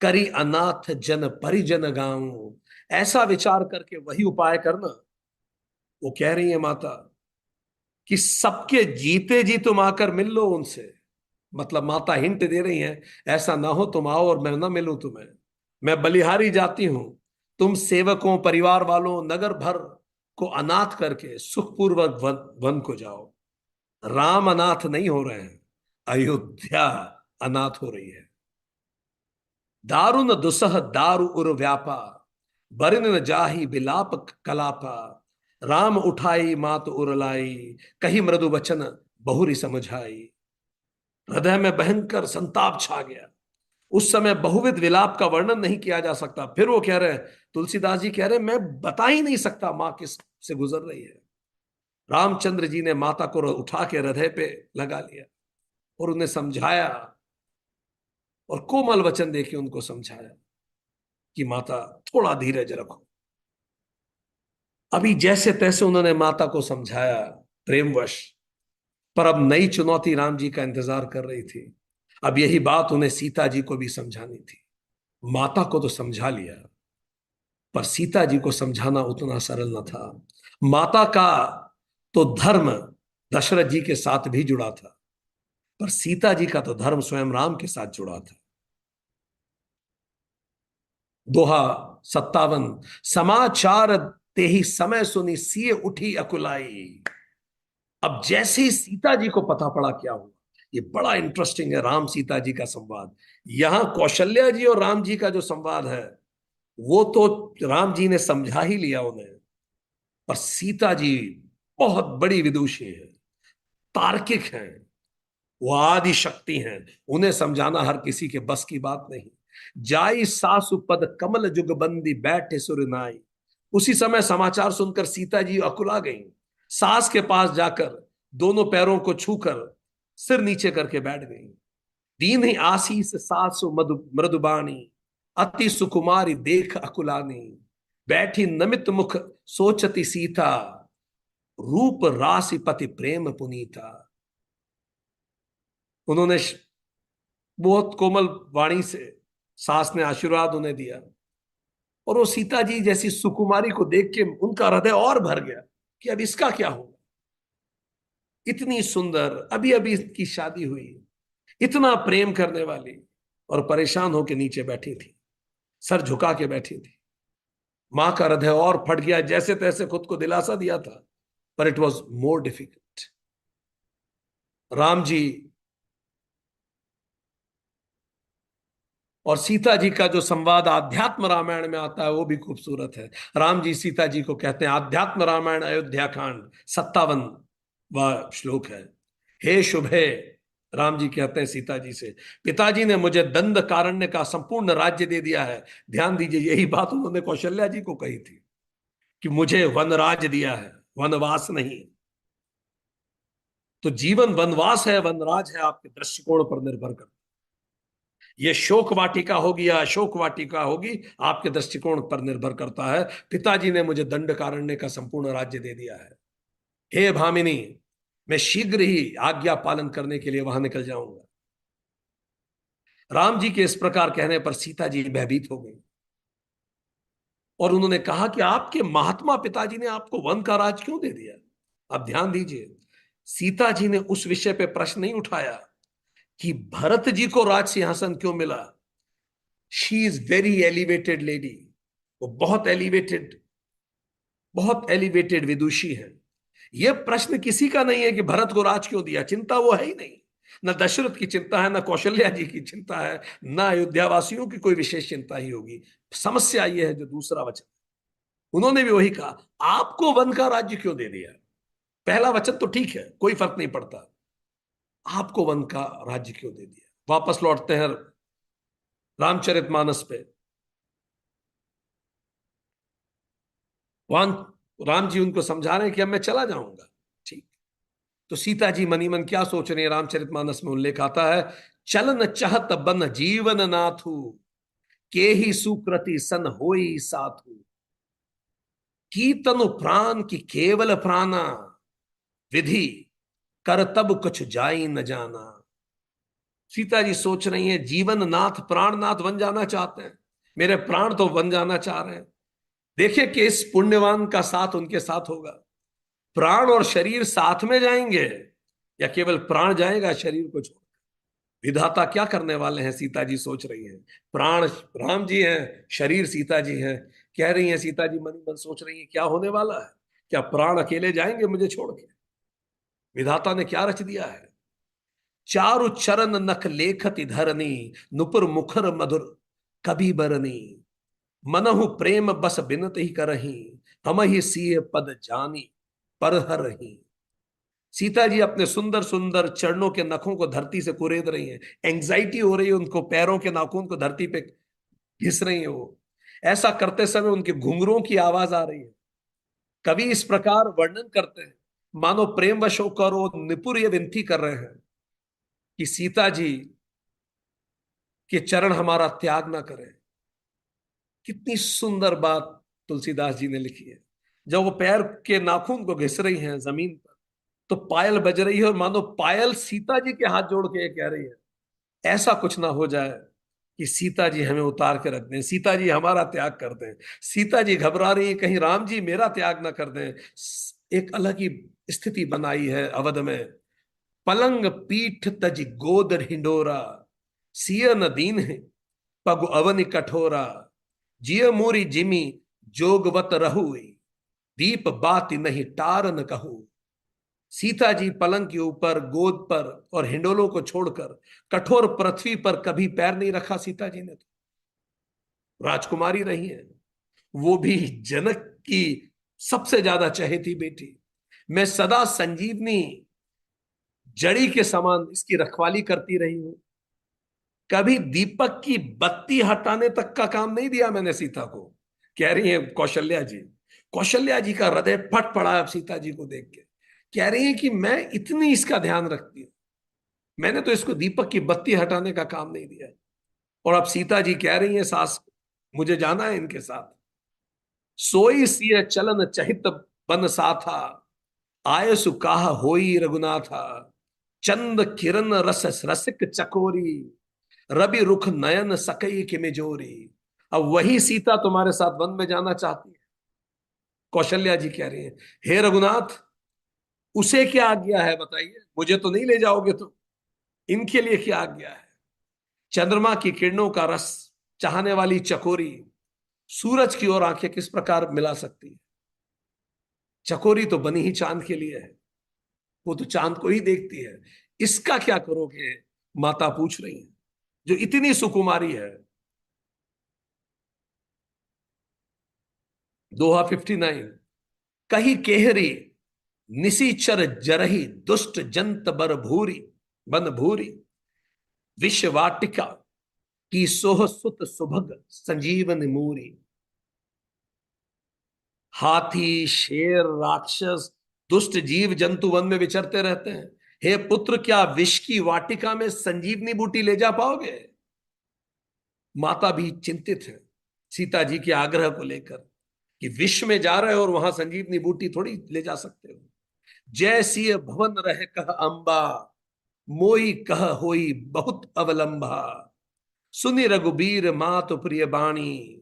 करी अनाथ जन परिजन गाऊं। ऐसा विचार करके वही उपाय करना। वो कह रही है माता कि सबके जीते जी तुम आकर मिल लो उनसे। मतलब माता हिंट दे रही है, ऐसा ना हो तुम आओ और मैं ना मिलूं तुम्हें। मैं बलिहारी जाती हूं, तुम सेवकों परिवार वालों नगर भर को अनाथ करके सुखपूर्वक वन को जाओ। राम अनाथ नहीं हो रहे हैं, अयोध्या अनाथ हो रही है। दारुन दुसह दारु उर व्यापा, बरिन न जाहि बिलाप कलापा। राम उठाई मात उरलाई, कही मृदु वचन बहुरी समझाई। हृदय में भयंकर संताप छा गया। उस समय बहुविध विलाप का वर्णन नहीं किया जा सकता। फिर वो कह रहे हैं, तुलसीदास जी कह रहे हैं, मैं बता ही नहीं सकता मां किस से गुजर रही है। रामचंद्र जी ने माता को उठा के हृदय पे लगा लिया और उन्हें समझाया, और कोमल वचन देके उनको समझाया कि माता थोड़ा धीरज रखो। अभी जैसे तैसे उन्होंने माता को समझाया प्रेमवश, पर अब नई चुनौती राम जी का इंतजार कर रही थी। अब यही बात उन्हें सीता जी को भी समझानी थी। माता को तो समझा लिया, पर सीता जी को समझाना उतना सरल न था। माता का तो धर्म दशरथ जी के साथ भी जुड़ा था, पर सीता जी का तो धर्म स्वयं राम के साथ जुड़ा था। दोहा 57, समाचार ते ही समय सुनी सिए उठी अकुलाई। अब जैसे ही सीता जी को पता पड़ा क्या हुआ, ये बड़ा इंटरेस्टिंग है राम सीता जी का संवाद। यहां कौशल्या जी और राम जी का जो संवाद है, वो तो राम जी ने समझा ही लिया उन्हें, पर सीता जी बहुत बड़ी विदुषी है, तार्किक हैं, वो आदि शक्ति हैं। उन्हें समझाना हर किसी के बस की बात नहीं। जाई सासु पद कमल जुगबंदी बैठे सुर नाई। उसी समय समाचार सुनकर सीता जी अकुला गईं। सास के पास जाकर दोनों पैरों को छूकर सिर नीचे करके बैठ गईं। दीन ही आशीष सासु मधु मृदुबानी, अति सुकुमारी देख अकुलानी। बैठी नमित मुख सोचती सीता, रूप राशि पति प्रेम पुनीता। उन्होंने बहुत कोमल वाणी से सास ने आशीर्वाद उन्हें दिया, और वो सीता जी जैसी सुकुमारी को देख के उनका हृदय और भर गया कि अब इसका क्या होगा। इतनी सुंदर, अभी अभी इसकी शादी हुई, इतना प्रेम करने वाली, और परेशान होकर नीचे बैठी थी, सर झुका के बैठी थी। मां का हृदय और फट गया। जैसे तैसे खुद को दिलासा दिया था, पर it was more difficult. Ram ji और सीता जी का जो संवाद आध्यात्म रामायण में आता है वो भी खूबसूरत है। राम जी सीता जी को कहते हैं, आध्यात्म रामायण अयोध्या कांड 57वां श्लोक है। हे शुभे राम जी कहते हैं सीता जी से, पिताजी ने मुझे दंड कारण्य का संपूर्ण राज्य दे दिया है। ध्यान दीजिए, यही बात उन्होंने कौशल्या जी को कही थी कि मुझे वनराज दिया है, वनवास नहीं। तो जीवन वनवास है, वनराज है, आपके दृष्टिकोण पर निर्भर करता है। ये शोक वाटिका होगी या अशोक वाटिका होगी, आपके दृष्टिकोण पर निर्भर करता है। पिताजी ने मुझे दंड कारण्य का संपूर्ण राज्य दे दिया है। हे भामिनी, मैं शीघ्र ही आज्ञा पालन करने के लिए वहां निकल जाऊंगा। राम जी के इस प्रकार कहने पर सीता जी भयभीत हो गई और उन्होंने कहा कि आपके महात्मा पिताजी ने आपको वन का राज क्यों दे दिया। अब ध्यान दीजिए, सीता जी ने उस विषय पे प्रश्न नहीं उठाया कि भरत जी को राज सिंहासन क्यों मिला। She is very elevated lady, वो बहुत एलिवेटेड विदुषी है। यह प्रश्न किसी का नहीं है कि भरत को राज क्यों दिया, चिंता वो है ही नहीं। न दशरथ की चिंता है, न कौशल्या जी की चिंता है, न अयोध्या वासियों की कोई विशेष चिंता ही होगी। समस्या यह है जो दूसरा वचन, उन्होंने भी वही कहा, आपको वन का राज्य क्यों दे दिया। पहला वचन तो ठीक है, कोई फर्क नहीं पड़ता, आपको वन का राज्य क्यों दे दिया। वापस लौटते हैं रामचरितमानस पे। वहां राम जी उनको समझा रहे हैं कि अब मैं चला जाऊंगा। ठीक। तो सीता जी मनी मन क्या सोच रही है, रामचरितमानस में उल्लेख आता है, चलन चहत बन जीवन नाथु, के ही सुकृति सन होई साथु, की तनु प्राण की केवल प्राणा, विधि कर तब कुछ जाई न जाना। सीता जी सोच रही हैं, जीवन नाथ प्राणनाथ बन जाना चाहते हैं, मेरे प्राण तो बन जाना चाह रहे हैं। देखिए कि इस पुण्यवान का साथ उनके साथ होगा, प्राण और शरीर साथ में जाएंगे या केवल प्राण जाएगा शरीर को छोड़। विधाता क्या करने वाले हैं, सीता जी सोच रही हैं। प्राण राम जी हैं, शरीर सीता जी हैं। कह रही हैं सीता जी मन ही मन सोच रही हैं, क्या होने वाला है, क्या प्राण अकेले जाएंगे मुझे छोड़ के। विधाता ने क्या रच दिया है। चारु चरण नख लेखति धरनी, नुपुर मुखर मधुर कभी बरनी, मनहु प्रेम बस बिनत ही करही, हम ही सीय पद जानी पर हर रही। सीता जी अपने सुंदर सुंदर चरणों के नखों को धरती से कुरेद रही हैं। एंग्जाइटी हो रही है उनको, पैरों के नाखून को धरती पे घिस रही है वो। ऐसा करते समय उनके घुंघरों की आवाज आ रही है। कवि इस प्रकार वर्णन करते हैं, मानो प्रेम वश होकर वो निपुर ये विनती कर रहे हैं कि सीता जी के चरण हमारा त्याग ना करें। कितनी सुंदर बात तुलसीदास जी ने लिखी है। जब वो पैर के नाखून को घिस रही हैं जमीन पर, तो पायल बज रही है और मानो पायल सीता जी के हाथ जोड़ के कह रही है, ऐसा कुछ ना हो जाए कि सीता जी हमें उतार के रख दें, सीता जी हमारा त्याग कर दें। सीता जी घबरा रही है, कहीं राम जी मेरा त्याग ना कर दें। एक अलग ही स्थिति बनाई है अवध में। पलंग पीठ तज गोद हिंडोरा, सिय न दीन है पग अवन कठोरा, जिय मोरी जिमी जोगवत रहुई, दीप बाती नहीं टार न कहू। सीता जी पलंग के ऊपर, गोद पर और हिंडोलों को छोड़कर कठोर पृथ्वी पर कभी पैर नहीं रखा। सीता जी ने तो राजकुमारी रही है, वो भी जनक की सबसे ज्यादा चहेती बेटी। मैं सदा संजीवनी जड़ी के समान इसकी रखवाली करती रही हूं। कभी दीपक की बत्ती हटाने तक का काम नहीं दिया मैंने सीता को, कह रही है कौशल्या जी। कौशल्या जी का हृदय फट पड़ा अब सीता जी को देख के। कह रही है कि मैं इतनी इसका ध्यान रखती हूँ, मैंने तो इसको दीपक की बत्ती हटाने का काम नहीं दिया। और अब सीता जी कह रही है सास, मुझे जाना है इनके साथ। सोई सिय चलन चहित बन साथा, आय सुकाह होई रघुनाथा, चंद किरण रस रसिक चकोरी, रवि रुख नयन सकई के मिजोरी। अब वही सीता तुम्हारे साथ वन में जाना चाहती है। कौशल्या जी कह रही है, हे रघुनाथ, उसे क्या आज्ञा है बताइए, मुझे तो नहीं ले जाओगे तुम, इनके लिए क्या आज्ञा है। चंद्रमा की किरणों का रस चाहने वाली चकोरी सूरज की ओर आंखें किस प्रकार मिला सकती है। चकोरी तो बनी ही चांद के लिए है, वो तो चांद को ही देखती है। इसका क्या करोगे, माता पूछ रही है, जो इतनी सुकुमारी है। दोहा 59। कही केहरी निसीचर जरही दुष्ट जंत बर भूरी, बन भूरी, विष वाटिका की सोह सुत सुभग संजीवन मूरी। हाथी, शेर, राक्षस, दुष्ट जीव जंतु वन में विचरते रहते हैं। हे पुत्र, क्या विष की वाटिका में संजीवनी बूटी ले जा पाओगे? माता भी चिंतित है सीता जी के आग्रह को लेकर कि विष में जा रहे हो और वहां संजीवनी बूटी थोड़ी ले जा सकते हो। जैसी भवन रह कह अंबा, मोई कह होई बहुत अवलंबा। सुनि रघुबीर मातु प्रिय बाणी,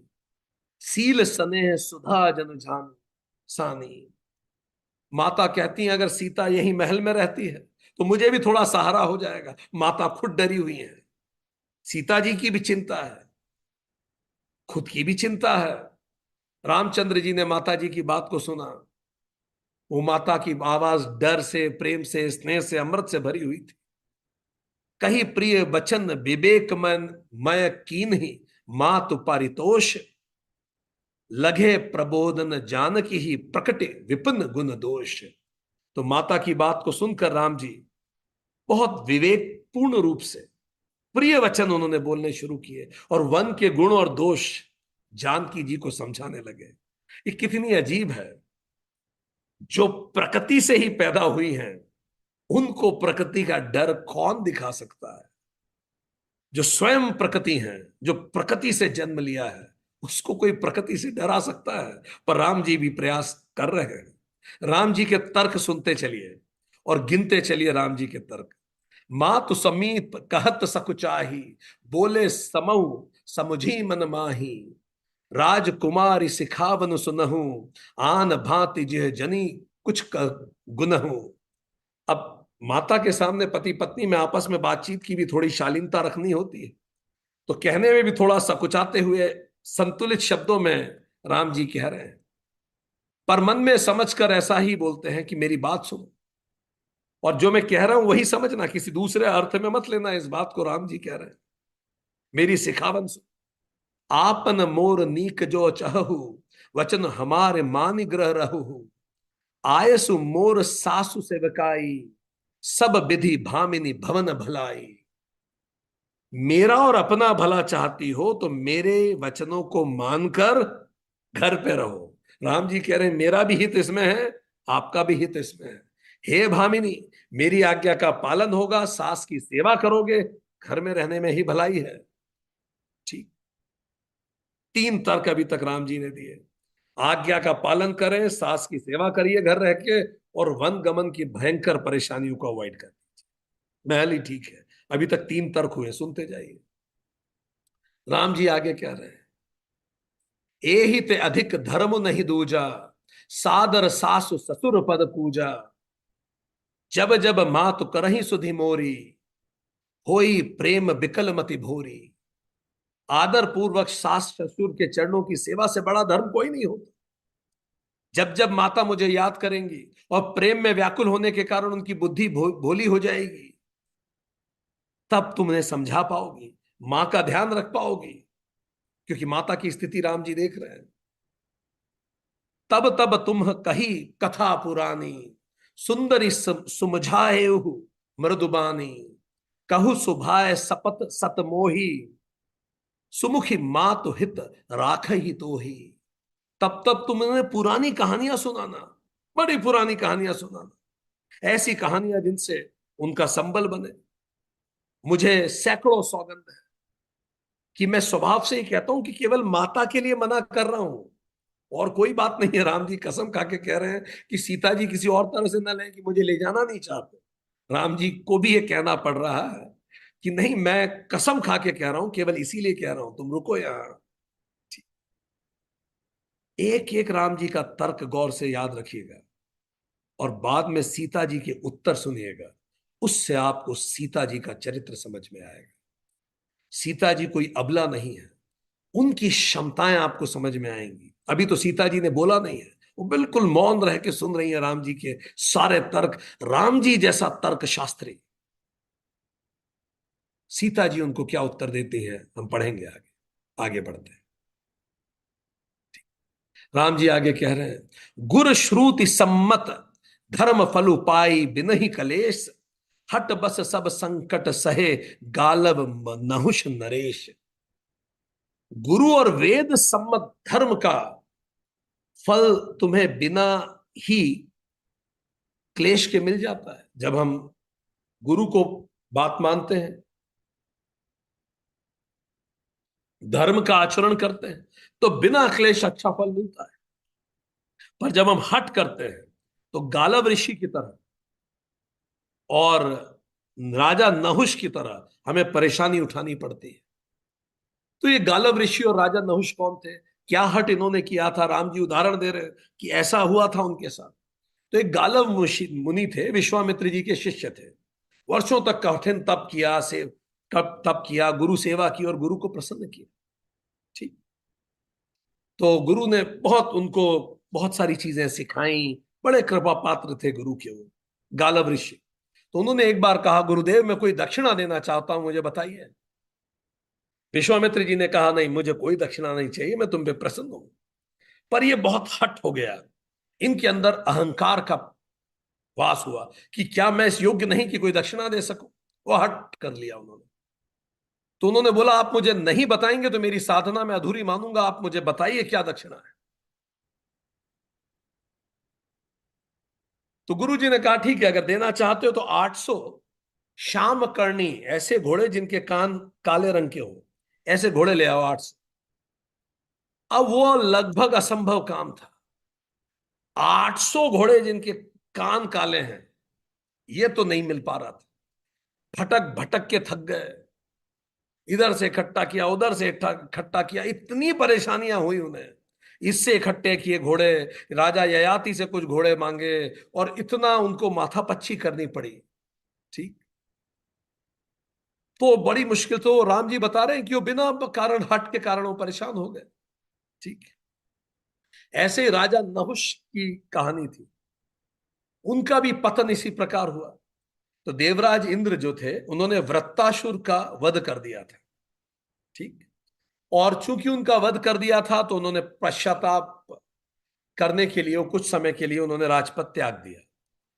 सील स्नेह सुधा जन जान सानी। माता कहती हैं अगर सीता यही महल में रहती है तो मुझे भी थोड़ा सहारा हो जाएगा। माता खुद डरी हुई है, सीता जी की भी चिंता है, खुद की भी चिंता है। रामचंद्र जी ने माता जी की बात को सुना। वो माता की आवाज डर से, प्रेम से, स्नेह से, अमृत से भरी हुई थी। कही प्रिय बचन विवेक मन मय कीन ही, मातु परितोष लगे प्रबोधन जानकी ही, प्रकटे विपिन गुण दोष। तो माता की बात को सुनकर राम जी बहुत विवेकपूर्ण रूप से प्रिय वचन उन्होंने बोलने शुरू किए और वन के गुण और दोष जानकी जी को समझाने लगे। ये कितनी अजीब है, जो प्रकृति से ही पैदा हुई हैं उनको प्रकृति का डर कौन दिखा सकता है? जो स्वयं प्रकृति है, जो प्रकृति से जन्म लिया है, उसको कोई प्रकृति से डरा सकता है? पर राम जी भी प्रयास कर रहे हैं। राम जी के तर्क सुनते चलिए और गिनते चलिए राम जी के तर्क। मातु समीप कहत सकुचाही, बोले समऊ समुझी मन माही। राजकुमारी सिखावन सुनहु, आन भांति जिह जनी कुछ गुनहु। अब माता के सामने पति पत्नी में आपस में बातचीत की भी थोड़ी शालीनता रखनी होती है, तो कहने में भी थोड़ा सकुचाते हुए संतुलित शब्दों में राम जी कह रहे हैं, पर मन में समझकर ऐसा ही बोलते हैं कि मेरी बात सुनो और जो मैं कह रहा हूं वही समझना, किसी दूसरे अर्थ में मत लेना इस बात को। राम जी कह रहे हैं मेरी सिखावन सुनो। आपन मोर नीक जो चहु, वचन हमारे मान ग्रह रहु। आयसु मोर सासु सेवकाई, सब विधि भामिनी भवन भलाई। मेरा और अपना भला चाहती हो तो मेरे वचनों को मानकर घर पे रहो। राम जी कह रहे हैं मेरा भी हित इसमें है, आपका भी हित इसमें है। हे भामिनी, मेरी आज्ञा का पालन होगा, सास की सेवा करोगे, घर में रहने में ही भलाई है। ठीक, तीन तर्क अभी तक राम जी ने दिए। आज्ञा का पालन करें, सास की सेवा करिए घर रह के, और वन गमन की भयंकर परेशानियों को अवॉइड कर दीजिए। महल ही ठीक है। अभी तक तीन तर्क हुए, सुनते जाइए राम जी आगे क्या रहे हैं। एहि ते अधिक धर्म नहीं दूजा, सादर सासु ससुर पद पूजा। जब जब मातु करही सुधि मोरी, होई प्रेम बिकल मति भोरी। आदर पूर्वक सास ससुर के चरणों की सेवा से बड़ा धर्म कोई नहीं होता। जब जब माता मुझे याद करेंगी और प्रेम में व्याकुल होने के कारण उनकी बुद्धि भोली हो जाएगी, तब तुम उन्हें समझा पाओगी, मां का ध्यान रख पाओगी। क्योंकि माता की स्थिति राम जी देख रहे हैं। तब तब तुम कही कथा पुरानी, सुंदरी सुमझाए मृदुबानी। कहु सुभाय सपत सतमोही, सुमुखी मातु हित राख ही तो ही। तब तब तुम उन्हें पुरानी कहानियां सुनाना, बड़ी पुरानी कहानियां सुनाना, ऐसी कहानियां जिनसे उनका संबल बने। मुझे सैकड़ों सौगंध है कि मैं स्वभाव से ही कहता हूं कि केवल माता के लिए मना कर रहा हूं, और कोई बात नहीं है। राम जी कसम खा के कह रहे हैं कि सीता जी किसी और तरह से न लें कि मुझे ले जाना नहीं चाहते। राम जी को भी ये कहना पड़ रहा है कि नहीं, मैं कसम खा के कह रहा हूं, केवल इसीलिए कह रहा हूं, तुम रुको यहां। एक एक राम जी का तर्क गौर से याद रखिएगा और बाद में सीता जी के उत्तर सुनिएगा। उससे आपको सीता जी का चरित्र समझ में आएगा। सीता जी कोई अबला नहीं है, उनकी क्षमताएं आपको समझ में आएंगी। अभी तो सीता जी ने बोला नहीं है, वो बिल्कुल मौन रह के सुन रही है राम जी के सारे तर्क। राम जी जैसा तर्क शास्त्री, सीता जी उनको क्या उत्तर देती हैं हम पढ़ेंगे आगे। आगे बढ़ते हैं। राम जी आगे कह रहे हैं, गुर श्रुति सम्मत धर्म फल उपाय बिन ही कलेश। हट बस सब संकट सहे, गालव नहुष नरेश। गुरु और वेद सम्मत धर्म का फल तुम्हें बिना ही क्लेश के मिल जाता है। जब हम गुरु को बात मानते हैं, धर्म का आचरण करते हैं, तो बिना क्लेश अच्छा फल मिलता है। पर जब हम हट करते हैं तो गालव ऋषि की तरह और राजा नहुष की तरह हमें परेशानी उठानी पड़ती है। तो ये गालव ऋषि और राजा नहुष कौन थे, क्या हट इन्होंने किया था? राम जी उदाहरण दे रहे हैं कि ऐसा हुआ था उनके साथ। तो एक गालव मुनि थे, विश्वामित्र जी के शिष्य थे। वर्षों तक कठिन तप किया, से कब तप किया, गुरु सेवा की और गुरु को प्रसन्न किया। ठीक। तो गुरु ने बहुत उनको बहुत सारी चीजें सिखाई। बड़े कृपा पात्र थे गुरु के वो गालव ऋषि। तो उन्होंने एक बार कहा, गुरुदेव मैं कोई दक्षिणा देना चाहता हूं, मुझे बताइए। विश्वामित्र जी ने कहा, नहीं मुझे कोई दक्षिणा नहीं चाहिए, मैं तुम पे प्रसन्न हूं। पर ये बहुत हट हो गया, इनके अंदर अहंकार का वास हुआ कि क्या मैं इस योग्य नहीं कि कोई दक्षिणा दे सकूं। वो हट कर लिया उन्होंने। तो उन्होंने बोला, आप मुझे नहीं बताएंगे तो मेरी साधना में अधूरी मानूंगा, आप मुझे बताइए क्या दक्षिणा है। तो गुरु जी ने कहा, ठीक है, अगर देना चाहते हो तो 800 श्याम करनी, ऐसे घोड़े जिनके कान काले रंग के हो, ऐसे घोड़े ले आओ 800। अब वो लगभग असंभव काम था। 800 घोड़े जिनके कान काले हैं, ये तो नहीं मिल पा रहा था। भटक भटक के थक गए, इधर से इकट्ठा किया, उधर से इकट्ठा किया, इतनी परेशानियां हुई उन्हें। इससे इकट्ठे किए घोड़े, राजा ययाति से कुछ घोड़े मांगे, और इतना उनको माथापच्ची करनी पड़ी। ठीक। तो बड़ी मुश्किल, तो राम जी बता रहे हैं कि वो बिना कारण, हट के कारण वो परेशान हो गए। ठीक। ऐसे ही राजा नहुष की कहानी थी, उनका भी पतन इसी प्रकार हुआ। तो देवराज इंद्र जो थे, उन्होंने वृत्तासुर का वध कर दिया था। ठीक। और चूंकि उनका वध कर दिया था, तो उन्होंने पश्चाताप करने के लिए, कुछ समय के लिए उन्होंने राजपद त्याग दिया।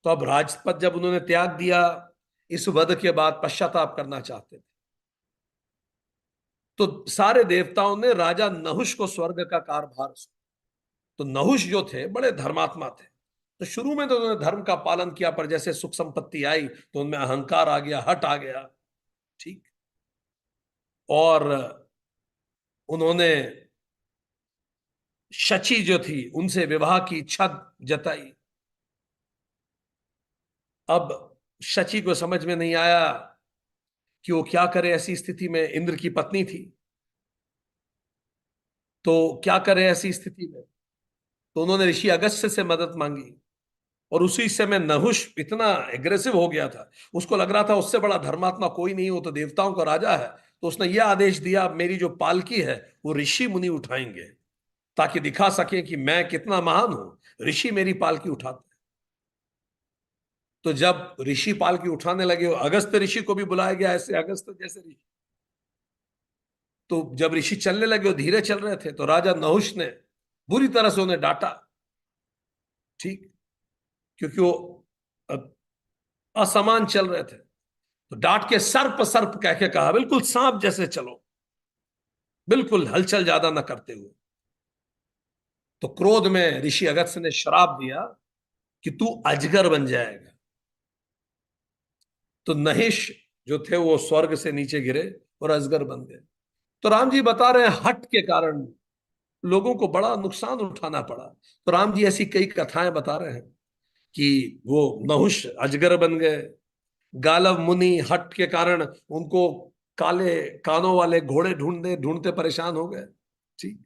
तो अब राजपद जब उन्होंने त्याग दिया, इस वध के बाद पश्चाताप करना चाहते थे। तो सारे देवताओं ने राजा नहुष को स्वर्ग का कार्यभार सौंपा। तो नहुष जो थे बड़े धर्मात्मा थे। तो शुरू में तो उन्होंने धर्म का पालन किया, पर जैसे सुख संपत्ति आई तो उनमें अहंकार आ गया, हट आ गया। ठीक। और उन्होंने शची जो थी उनसे विवाह की इच्छा जताई। अब शची को समझ में नहीं आया कि वो क्या करे। ऐसी स्थिति में, इंद्र की पत्नी थी, तो क्या करे ऐसी स्थिति में। तो उन्होंने ऋषि अगस्त्य से मदद मांगी। और उसी समय नहुष इतना एग्रेसिव हो गया था, उसको लग रहा था उससे बड़ा धर्मात्मा कोई नहीं, हो तो देवताओं का राजा है। तो उसने यह आदेश दिया, मेरी जो पालकी है वो ऋषि मुनि उठाएंगे, ताकि दिखा सके कि मैं कितना महान हूं। ऋषि मेरी पालकी उठाते। तो जब ऋषि पालकी उठाने लगे, अगस्त ऋषि को भी बुलाया गया, ऐसे अगस्त जैसे ऋषि। तो जब ऋषि चलने लगे, वो धीरे चल रहे थे, तो राजा नहुष ने बुरी तरह से उन्हें डांटा। ठीक। क्योंकि वो अ, असमान चल रहे थे। तो डांट के सर्प सर्प कह के कहा, बिल्कुल सांप जैसे चलो, बिल्कुल हलचल ज्यादा न करते हुए। तो क्रोध में ऋषि अगस्त्य ने श्राप दिया कि तू अजगर बन जाएगा। तो नहिष जो थे वो स्वर्ग से नीचे गिरे और अजगर बन गए। तो राम जी बता रहे हैं, हट के कारण लोगों को बड़ा नुकसान उठाना पड़ा। तो राम जी ऐसी कई कथाएं बता रहे हैं कि वो नहुष अजगर बन गए, गालव मुनि हट के कारण उनको काले कानों वाले घोड़े ढूंढते ढूंढते परेशान हो गए। ठीक।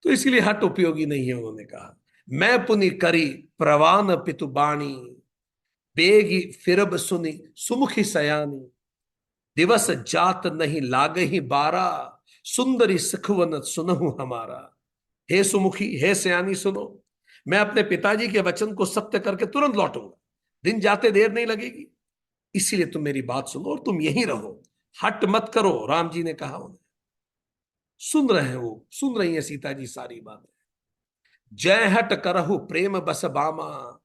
तो इसलिए हट उपयोगी नहीं है, उन्होंने कहा। मैं पुनि करी प्रवान पितु बाणी, बेगी फिरब सुनी सुमुखी सयानी, दिवस जात नहीं लाग ही बारा, सुंदरी सखवन सुनहु हमारा। हे सुमुखी, हे सयानी, सुनो, मैं अपने पिताजी के वचन को सत्य करके तुरंत लौटूंगा। दिन जाते देर नहीं लगेगी, इसीलिए तुम मेरी बात सुनो और तुम यहीं रहो, हट मत करो। राम जी ने कहा उन्हें। सुन रहे हैं, वो सुन रही है सीता जी सारी बातें। जय हट करहु प्रेम बस बामा,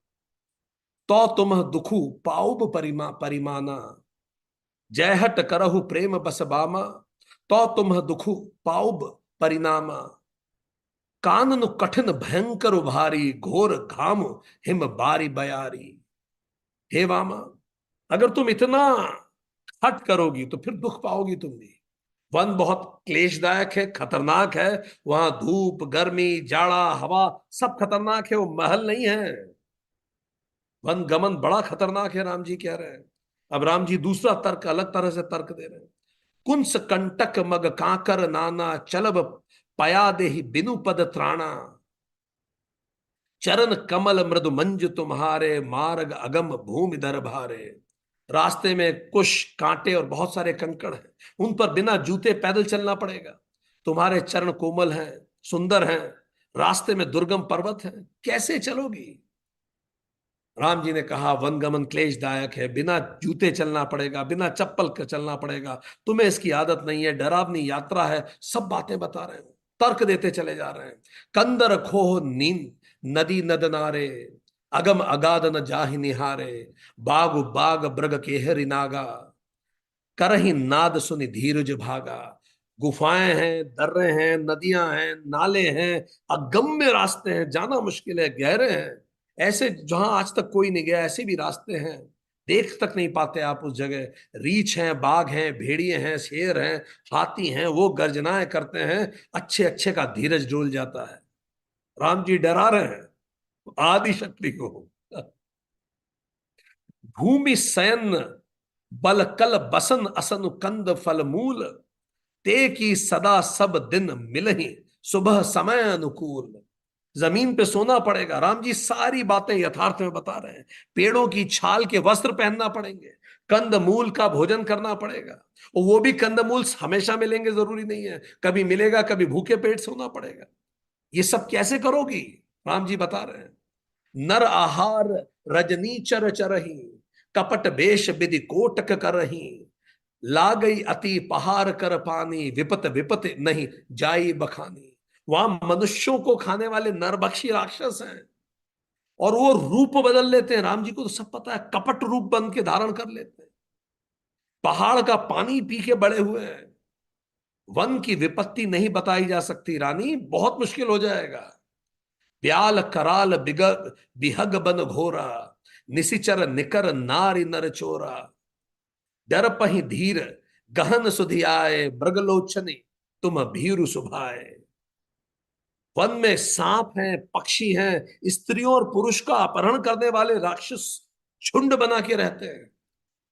तो तुम दुखु पाउब परिमाना, जय हट करहु प्रेम बस बामा, तो तुम दुखु पाउब परिणामा, कानन कठिन भयंकर उभारी, घोर घाम हिम बारी बयारी। हे वामा, अगर तुम इतना हट करोगी तो फिर दुख पाओगी तुम भी। वन बहुत क्लेशदायक है, खतरनाक है। वहां धूप, गर्मी, जाड़ा, हवा सब खतरनाक है, वो महल नहीं है। वन गमन बड़ा खतरनाक है, राम जी कह रहे हैं। अब राम जी दूसरा तर्क, अलग तरह से तर्क दे रहे हैं। कुंस कंटक मग काकर नाना, चलब पया देहि बिनु पद त्राणा, चरण कमल मृदु मंज तुम्हारे, मार्ग अगम भूमि दर भारे। रास्ते में कुश, कांटे और बहुत सारे कंकड़ हैं, उन पर बिना जूते पैदल चलना पड़ेगा। तुम्हारे चरण कोमल हैं, सुंदर हैं, रास्ते में दुर्गम पर्वत हैं, कैसे चलोगी? राम जी ने कहा वनगमन क्लेशदायक है, बिना जूते चलना पड़ेगा, बिना चप्पल के चलना पड़ेगा, तुम्हें इसकी आदत नहीं है, डरावनी यात्रा है। सब बातें बता रहे हैं, तर्क देते चले जा रहे हैं। कंदर खोह नींद नदी नद नारे, अगम अगाध न जाहि निहारे, बाग बाग ब्रग केहरि नागा, करहि नाद सुनि धीरज भागा। गुफाएं हैं, दर्रे हैं, नदियां हैं, नाले हैं, अगम्य रास्ते हैं, जाना मुश्किल है, गहरे हैं, ऐसे जहां आज तक कोई नहीं गया ऐसे भी रास्ते हैं, देख तक नहीं पाते आप उस जगह। रीछ हैं, बाघ हैं, भेड़िए हैं, शेर हैं, हाथी हैं, वो गर्जनाएं करते हैं, अच्छे अच्छे का धीरज डोल जाता है। राम जी डरा रहे हैं आदि शक्ति को। भूमि शयन बल कल बसन असन कंद फल मूल, ते की सदा सब दिन मिलहि सुबह समय अनुकूल। जमीन पे सोना पड़ेगा, राम जी सारी बातें यथार्थ में बता रहे हैं। पेड़ों की छाल के वस्त्र पहनना पड़ेंगे, कंद मूल का भोजन करना पड़ेगा, और वो भी कंद मूल हमेशा मिलेंगे जरूरी नहीं है, कभी मिलेगा, कभी भूखे पेट सोना पड़ेगा। ये सब कैसे करोगी? राम जी बता रहे हैं। नर आहार रजनी चर चरही, कपट वेश विधि कोटक करही, ला गई अति पहाड़ कर पानी, विपत विपत नहीं जाई बखानी। वहां मनुष्यों को खाने वाले नरभक्षी राक्षस हैं, और वो रूप बदल लेते हैं। राम जी को तो सब पता है, कपट रूप बन के धारण कर लेते हैं, पहाड़ का पानी पी के बड़े हुए हैं। वन की विपत्ति नहीं बताई जा सकती रानी, बहुत मुश्किल हो जाएगा। ब्याल कराल बिगग बिहग बन घोरा, निशिचर निकर नारी नर चोरा, डर पही धीर गहन सुधियाए, मृगलोचनी तुम भीरु सुभाए। वन में सांप हैं, पक्षी हैं, स्त्रियों और पुरुष का अपहरण करने वाले राक्षस झुंड बना के रहते हैं।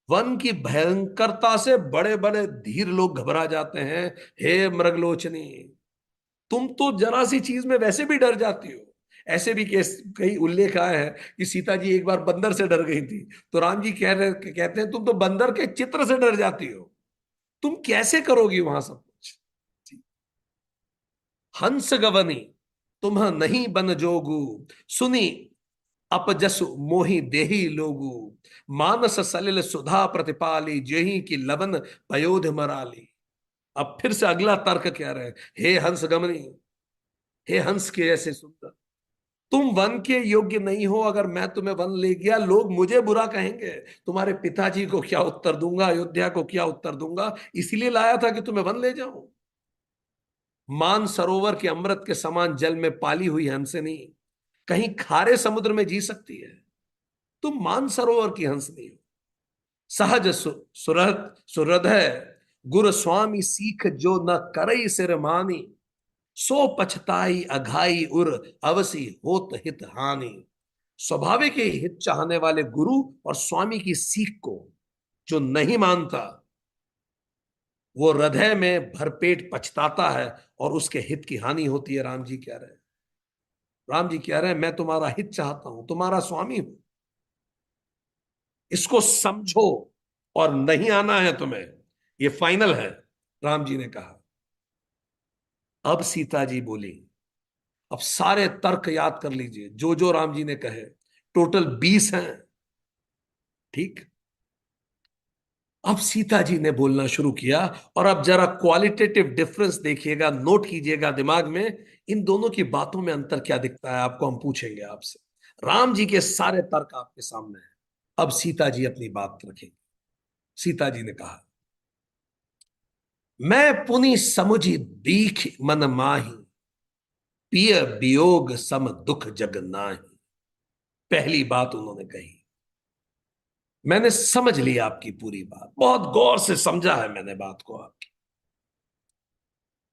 वन की भयंकरता से बड़े बड़े धीर लोग घबरा जाते हैं। हे मृगलोचनी, तुम तो जरा सी चीज में वैसे भी डर जाती हो। ऐसे भी केस कई उल्लेख आए हैं कि सीता जी एक बार बंदर से डर गई थी, तो राम जी कहते हैं तुम तो बंदर के चित्र से डर जाती हो, तुम कैसे करोगी वहां सब कुछ? हंस गवनी तुम्ह नहीं बन जोगु, सुनी अपजसु मोहि देही लोगु, मानस सलिल सुधा प्रतिपाली, जेही की लवन पयोध मराली। अब फिर से अगला तर्क कह रहे हैं। हे हंस गमनी, हे हंस के ऐसे सुंदर, तुम वन के योग्य नहीं हो, अगर मैं तुम्हें वन ले गया लोग मुझे बुरा कहेंगे, तुम्हारे पिताजी को क्या उत्तर दूंगा, अयोध्या को क्या उत्तर दूंगा, इसीलिए लाया था कि तुम्हें वन ले जाऊं। मान सरोवर के अमृत के समान जल में पाली हुई हंसनी कहीं खारे समुद्र में जी सकती है, तुम मान सरोवर की हंसनी हो। सहज सुरध है गुर स्वामी सीख, जो न करई सिर मानी, सो पछताई अघाई उर, अवसी होत हित हानि। स्वाभाविक ही हित चाहने वाले गुरु और स्वामी की सीख को जो नहीं मानता, वो हृदय में भरपेट पछताता है और उसके हित की हानि होती है। राम जी कह रहे हैं, राम जी कह रहे हैं मैं तुम्हारा हित चाहता हूं, तुम्हारा स्वामी हूं, इसको समझो, और नहीं आना है तुम्हें, ये फाइनल है। राम जी ने कहा। अब सीता जी बोली, अब सारे तर्क याद कर लीजिए जो जो राम जी ने कहे, टोटल 20 हैं। ठीक, अब सीता जी ने बोलना शुरू किया, और अब जरा क्वालिटेटिव डिफरेंस देखिएगा, नोट कीजिएगा दिमाग में, इन दोनों की बातों में अंतर क्या दिखता है आपको, हम पूछेंगे आपसे। राम जी के सारे तर्क आपके सामने हैं। अब सीता जी अपनी बात रखेंगी। सीता जी ने कहा, मैं पुनि समुझी दीख मन माही, पिय वियोग सम दुख जग नाही। पहली बात उन्होंने कही, मैंने समझ लिया आपकी पूरी बात, बहुत गौर से समझा है मैंने बात को आपकी,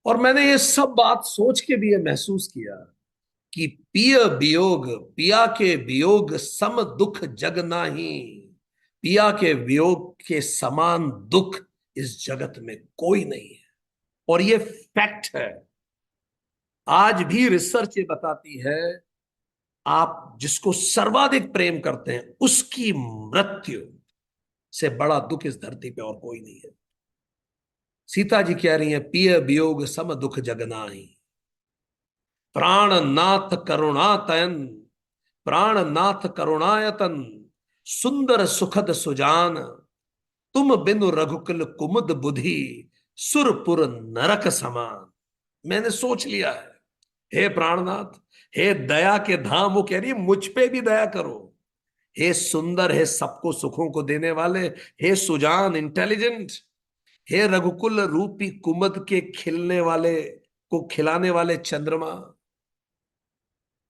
और मैंने ये सब बात सोच के भी ये महसूस किया कि पिय वियोग, पिया के वियोग सम दुख जग नाही। पिया के वियोग के समान दुख इस जगत में कोई नहीं है। और ये फैक्ट है। आज भी रिसर्च ये बताती है, आप जिसको सर्वाधिक प्रेम करते हैं उसकी मृत्यु से बड़ा दुख इस धरती पे और कोई नहीं है। सीता जी कह रही हैं, पिय वियोग सम दुख जग नाही, प्राणनाथ करुणातयन, प्राणनाथ करुणायतन, सुंदर सुखद सुजान, तुम बिनु रघुकुल कुमुद बुद्धि, सुरपुर नरक समान। मैंने सोच लिया है, हे प्राणनाथ, हे दया के धाम, वो कह रही है मुझ पे भी दया करो। हे सुंदर, हे सबको सुखों को देने वाले, हे सुजान इंटेलिजेंट, हे रघुकुल रूपी कुमद के खिलने वाले को खिलाने वाले चंद्रमा,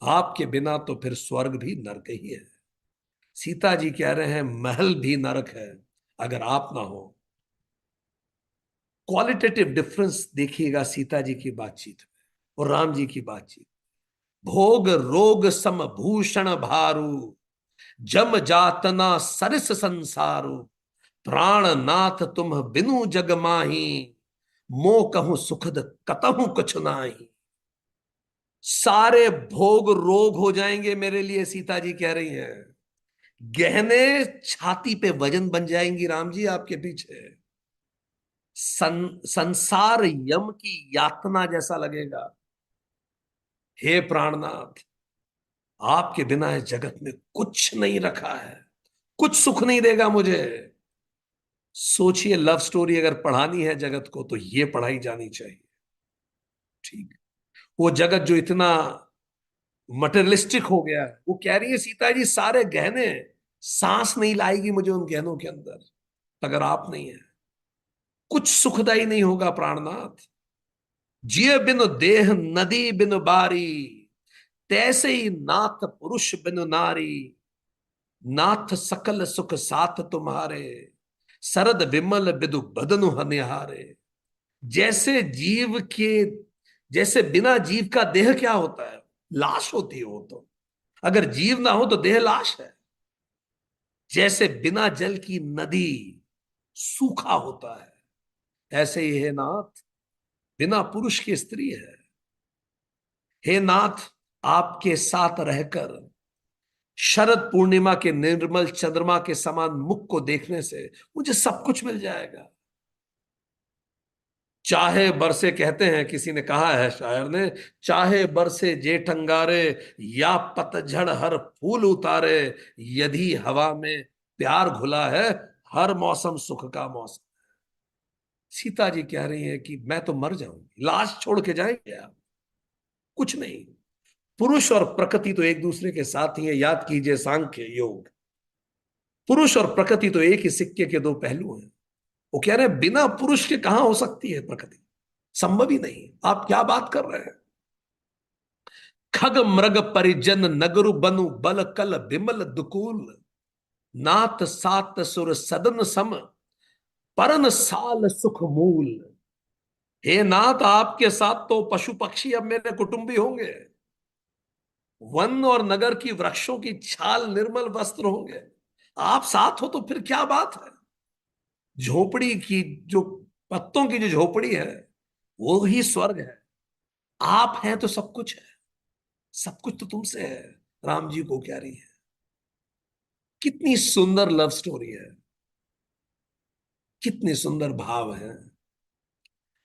आपके बिना तो फिर स्वर्ग भी नरक ही है। सीता जी कह रहे हैं महल भी नरक है अगर आप ना हो। क्वालिटेटिव डिफरेंस देखिएगा सीता जी की बातचीत में और राम जी की बातचीत। भोग रोग सम भूषण भारू, जम जातना सरिस संसारू, प्राणनाथ तुम बिनु जग माही, मो कहूं सुखद कतहु कुछ नाही। सारे भोग रोग हो जाएंगे मेरे लिए, सीता जी कह रही हैं। गहने छाती पे वजन बन जाएंगी राम जी आपके पीछे। संसार यम की यातना जैसा लगेगा। हे प्राणनाथ, आपके बिना इस जगत में कुछ नहीं रखा है, कुछ सुख नहीं देगा मुझे। सोचिए, लव स्टोरी अगर पढ़ानी है जगत को तो ये पढ़ाई जानी चाहिए। ठीक, वो जगत जो इतना मटेरियलिस्टिक हो गया है, वो कह रही है सीता जी सारे गहने, सांस नहीं लाएगी मुझे उन गहनों के अंदर अगर आप नहीं है। कुछ सुखदाई नहीं होगा प्राणनाथ। जिय बिनु देह नदी बिनु बारी, तैसे ही नाथ पुरुष बिनु नारी, नाथ सकल सुख साथ तुम्हारे, सरद विमल बिदु बदनु हनिहारे। जैसे जीव के, जैसे बिना जीव का देह क्या होता है, लाश होती है वो तो। अगर जीव ना हो तो देह लाश है। जैसे बिना जल की नदी सूखा होता है, ऐसे ही हे नाथ बिना पुरुष की स्त्री है। हे नाथ, आपके साथ रहकर शरद पूर्णिमा के निर्मल चंद्रमा के समान मुख को देखने से मुझे सब कुछ मिल जाएगा। चाहे बरसे, कहते हैं किसी ने कहा है शायर ने, चाहे बरसे जेठ अंगारे या पतझड़ हर फूल उतारे, यदि हवा में प्यार घुला है हर मौसम सुख का मौसम। सीता जी कह रही है कि मैं तो मर जाऊंगी, लाश छोड़ के जाएंगे आप, कुछ नहीं। पुरुष और प्रकृति तो एक दूसरे के साथ ही है, याद कीजिए सांख्य योग। पुरुष और प्रकृति तो एक ही सिक्के के दो पहलू हैं। वो कह रहे हैं बिना पुरुष के कहां हो सकती है प्रकृति, संभव ही नहीं। आप क्या बात कर रहे हैं। खग मृग परिजन नगरु बनु बल कल बिमल दुकूल, नाथ सात सुर सदन सम, परन साल सुख मूल। हे नाथ, आपके साथ तो पशु पक्षी अब मेरे कुटुंबी होंगे, वन और नगर की वृक्षों की छाल निर्मल वस्त्र होंगे। आप साथ हो तो फिर क्या बात है। झोपड़ी की जो, पत्तों की जो झोपड़ी है वो ही स्वर्ग है। आप हैं तो सब कुछ है, सब कुछ तो तुमसे है। राम जी को कह रही है। कितनी सुंदर लव स्टोरी है, कितनी सुंदर भाव है।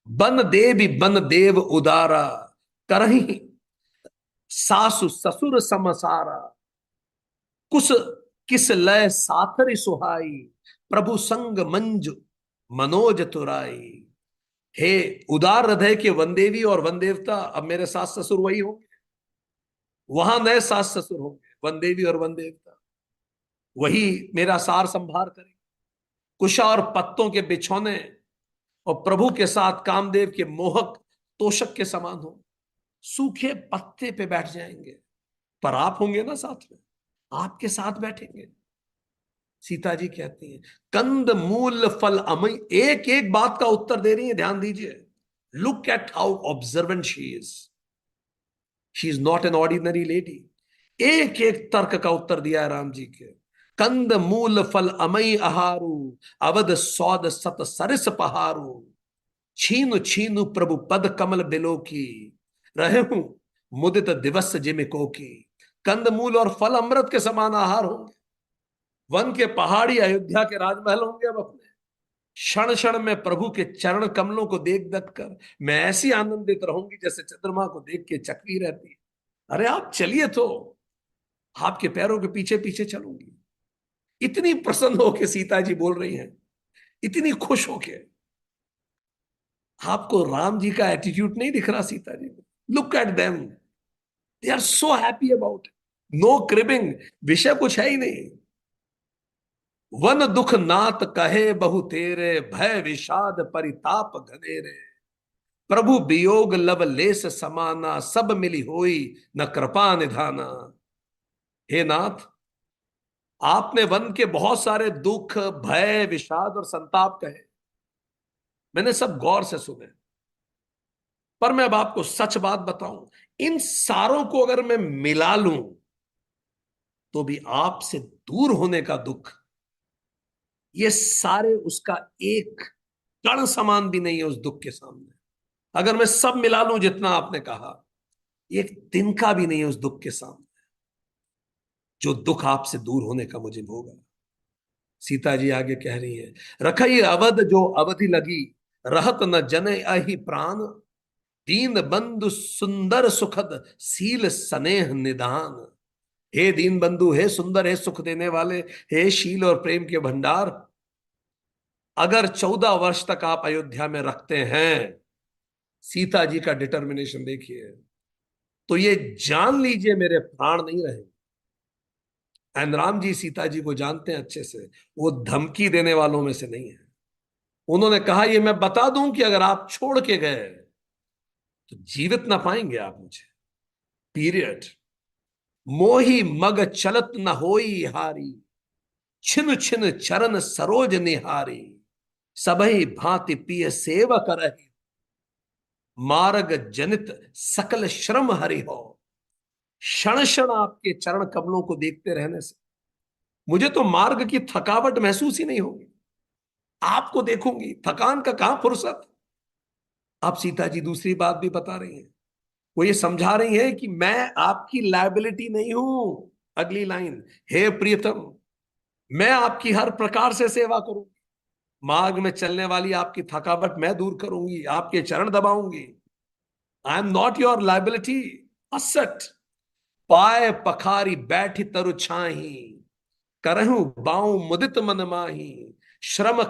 बन देवी बन देव उदारा, करही सासु ससुर समसारा, कुस किस लय साथरी सुहाई, प्रभु संग मंज मनोज तुराई। हे उदार हृदय के वनदेवी और वनदेवता, अब मेरे सास ससुर वही होंगे, वहां नए सास ससुर होंगे, वन देवी और वन देवता, वही मेरा सार संभार करे। कुशा और पत्तों के बिछौने और प्रभु के साथ कामदेव के मोहक तोशक के समान हो, सूखे पत्ते पे बैठ जाएंगे, पर आप होंगे ना साथ में, आपके साथ बैठेंगे। सीता जी कहती हैं कंद मूल फल अमय, एक एक बात का उत्तर दे रही है, ध्यान दीजिए। Look at how observant she is not an ordinary lady. एक एक तर्क का उत्तर दिया है राम जी के। कंद मूल फल अमय आहारू, अवध सौद सत सरिस पहारू, छीनु छीनु प्रभु पद कमल बिलो की, रहे हूं मुदित दिवस जिमिको की। कंदमूल और फल अमृत के समान आहार होंगे, वन के पहाड़ी अयोध्या के राजमहल होंगे अब अपने। क्षण क्षण में प्रभु के चरण कमलों को देख देख कर मैं ऐसी आनंदित रहूंगी जैसे चंद्रमा को देख के चकवी रहती है। अरे आप चलिए तो, आपके पैरों के पीछे पीछे चलूंगी। इतनी प्रसन्न होके सीता जी बोल रही हैं, इतनी खुश होके। आपको राम जी का एटीट्यूड नहीं दिख रहा सीता जी में? Look at them, they are so happy about, no cribbing, विषय कुछ है ही नहीं। वन दुख नात कहे बहु तेरे, भय विषाद परिताप घनेरे, प्रभु वियोग लव लेस समाना, सब मिली होई न कृपा निधाना। हे नाथ, आपने वन के बहुत सारे दुख, भय, विषाद और संताप कहे, मैंने सब गौर से सुने, पर मैं अब आपको सच बात बताऊं, इन सारों को अगर मैं मिला लूं तो भी आपसे दूर होने का दुख, ये सारे उसका एक कण समान भी नहीं है उस दुख के सामने। अगर मैं सब मिला लूं जितना आपने कहा, एक दिन का भी नहीं है उस दुख के सामने, जो दुख आपसे दूर होने का मुझे होगा। सीता जी आगे कह रही है, रखई अवध जो अवधि लगी, रहत न जने अहि प्राण, दीन बंधु सुंदर सुखद, सील स्नेह निदान। हे दीन बंधु, हे सुंदर, हे सुख देने वाले, हे शील और प्रेम के भंडार, अगर 14 वर्ष तक आप अयोध्या में रखते हैं, सीता जी का डिटर्मिनेशन देखिए, तो ये जान लीजिए मेरे प्राण नहीं रहे। एंड राम जी सीता जी को जानते हैं अच्छे से, वो धमकी देने वालों में से नहीं है। उन्होंने कहा ये मैं बता दूं कि अगर आप छोड़ के गए तो जीवित ना पाएंगे आप मुझे, पीरियड। मोही मग चलत न होई हारी, छिन छिन चरण सरोज निहारी, सबही भांति पिय सेवक रही, मार्ग जनित सकल श्रम हरि हो। क्षण क्षण आपके चरण कमलों को देखते रहने से मुझे तो मार्ग की थकावट महसूस ही नहीं होगी। आपको देखूंगी, थकान का कहां फुर्सत। आप सीता जी दूसरी बात भी बता रही हैं, वो ये समझा रही है कि मैं आपकी लायबिलिटी नहीं हूं। अगली लाइन, हे प्रियतम, मैं आपकी हर प्रकार से सेवा करूंगी, मार्ग में चलने वाली आपकी थकावट मैं दूर करूंगी, आपके चरण दबाऊंगी। I am not your liability, असट। पाए पखारी बैठी तरु छाही, करहु बाऊ मुदित मन माही, श्रम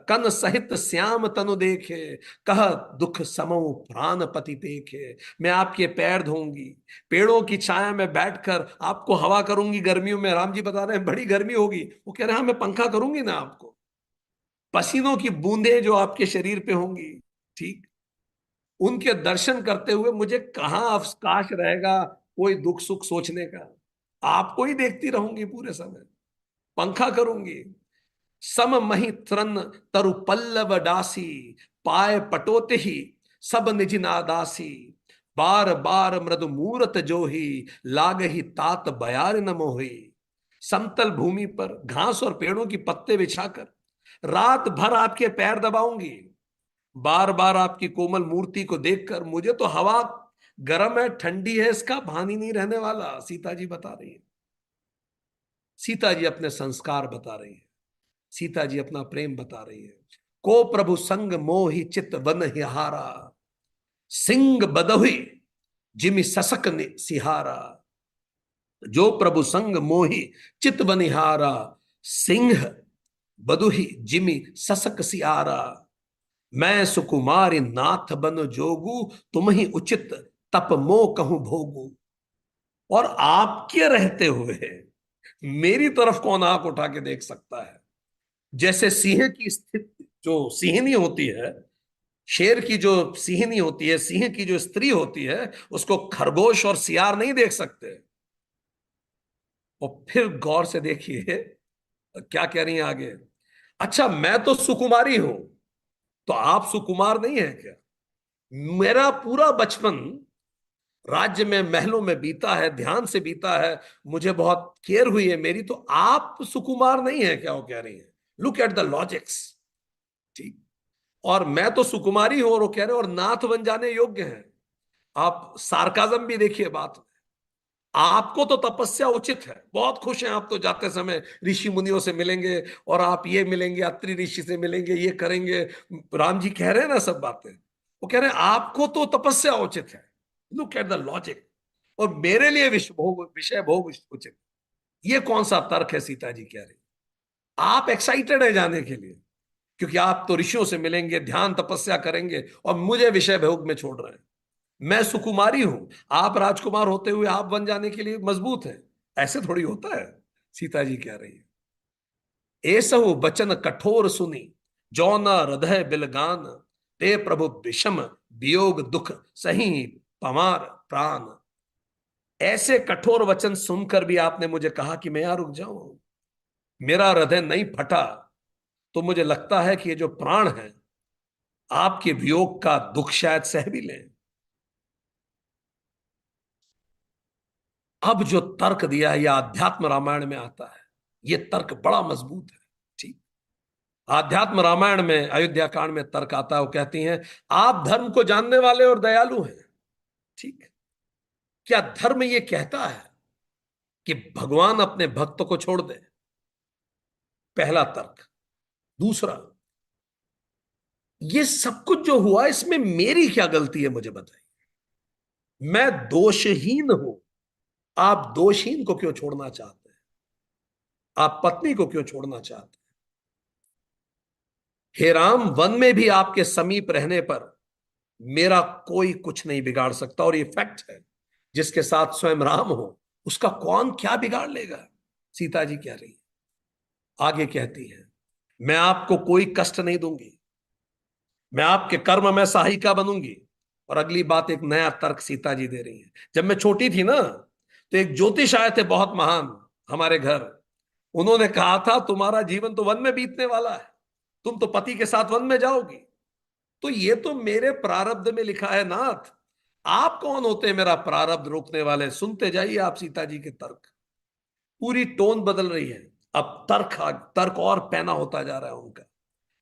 कन सहित श्याम तनु देखे, कह दुख समो प्राण पति पेखे। मैं आपके पैर धोऊंगी, पेड़ों की छाया में बैठकर आपको हवा करूंगी। गर्मियों में राम जी बता रहे हैं बड़ी गर्मी होगी, वो कह रहे हैं हाँ मैं पंखा करूंगी ना आपको। पसीनों की बूंदें जो आपके शरीर पे होंगी, ठीक, उनके दर्शन करते हुए मुझे कहां अवकाश रहेगा कोई दुख सुख सोचने का। आपको ही देखती रहूंगी पूरे समय, पंखा करूंगी। सम मही त्रन तरु पल्लव डासी, पाए पटोते ही सब निज नादासी, बार बार मृदु मूरत जोही, लाग ही तात बयार न मोही। समतल भूमि पर घास और पेड़ों की पत्ते बिछाकर रात भर आपके पैर दबाऊंगी। बार बार आपकी कोमल मूर्ति को देखकर मुझे तो हवा गर्म है ठंडी है इसका भान ही नहीं रहने वाला। सीता जी बता रही है, सीता जी अपने संस्कार बता रही है, सीता जी अपना प्रेम बता रही है। को प्रभु संग मोहि चित वन हिहारा, सिंह बदहुई जिमि ससक सिहारा। जो प्रभु संग मोहि चित बनिहारा, सिंह बदुहि जिमि ससक सियारा। मैं सुकुमारी नाथ बन जोगू, तुम ही उचित तप मो कहूं भोगू। और आपके रहते हुए मेरी तरफ कौन आंख उठा के देख सकता है? जैसे सिंह की स्थिति जो सिंहनी होती है, शेर की जो सिंहनी होती है, सिंह की जो स्त्री होती है, उसको खरगोश और सियार नहीं देख सकते। और फिर गौर से देखिए क्या कह रही है आगे। अच्छा, मैं तो सुकुमारी हूं, तो आप सुकुमार नहीं है क्या? मेरा पूरा बचपन राज्य में महलों में बीता है, ध्यान से बीता है, मुझे बहुत केयर हुई है मेरी, तो आप सुकुमार नहीं है क्या? वो कह रही है। Look at the logics. ठीक। और मैं तो सुकुमारी हूं और वो कह रहे हैं और नाथ बन जाने योग्य हैं। आप सार्काज्म भी देखिए बात में। आपको तो तपस्या उचित है, बहुत खुश हैं आप तो, जाते समय ऋषि मुनियों से मिलेंगे और आप ये मिलेंगे, अत्रि ऋषि से मिलेंगे, ये करेंगे। राम जी कह रहे हैं ना सब बातें। वो कह रहे हैं आपको तो तपस्या उचित है। Look at the logic. और मेरे लिए विषय भोग उचित। ये कौन सा तर्क है? सीता जी कह रही। आप एक्साइटेड है जाने के लिए, क्योंकि आप तो ऋषियों से मिलेंगे, ध्यान तपस्या करेंगे, और मुझे विषय भोग में छोड़ रहे हैं। मैं सुकुमारी हूं, आप राजकुमार होते हुए आप बन जाने के लिए मजबूत हैं। ऐसे थोड़ी होता है। सीता जी कह रही है, ऐसहु बचन कठोर सुनी, जौना हृदय बिलगान, ते प्रभु विषम वियोग दुख सही पमार प्राण। ऐसे कठोर वचन सुनकर भी आपने मुझे कहा कि मैं यहां रुक जाऊं, मेरा हृदय नहीं फटा, तो मुझे लगता है कि ये जो प्राण है आपके वियोग का दुख शायद सह भी लें। अब जो तर्क दिया है यह आध्यात्म रामायण में आता है। यह तर्क बड़ा मजबूत है। ठीक। आध्यात्म रामायण में अयोध्या कांड में तर्क आता है, वो कहती हैं आप धर्म को जानने वाले और दयालु हैं। ठीक। क्या धर्म यह कहता है कि भगवान अपने भक्त को छोड़ दे? पहला तर्क। दूसरा, ये सब कुछ जो हुआ इसमें मेरी क्या गलती है, मुझे बताइए। मैं दोषहीन हूं, आप दोषहीन को क्यों छोड़ना चाहते हैं? आप पत्नी को क्यों छोड़ना चाहते हैं? हे राम, वन में भी आपके समीप रहने पर मेरा कोई कुछ नहीं बिगाड़ सकता, और ये फैक्ट है। जिसके साथ स्वयं राम हो उसका कौन क्या बिगाड़ लेगा? सीता जी कह रही है। आगे कहती है, मैं आपको कोई कष्ट नहीं दूंगी, मैं आपके कर्म में सहायिका बनूंगी। और अगली बात, एक नया तर्क सीता जी दे रही है। जब मैं छोटी थी ना, तो एक ज्योतिष आए थे बहुत महान हमारे घर। उन्होंने कहा था तुम्हारा जीवन तो वन में बीतने वाला है, तुम तो पति के साथ वन में जाओगी। तो ये तो मेरे प्रारब्ध में लिखा है नाथ, आप कौन होते हैं मेरा प्रारब्ध रोकने वाले? सुनते जाइए आप सीता जी के तर्क। पूरी टोन बदल रही है। अब तर्क तर्क और पैना होता जा रहा है उनका।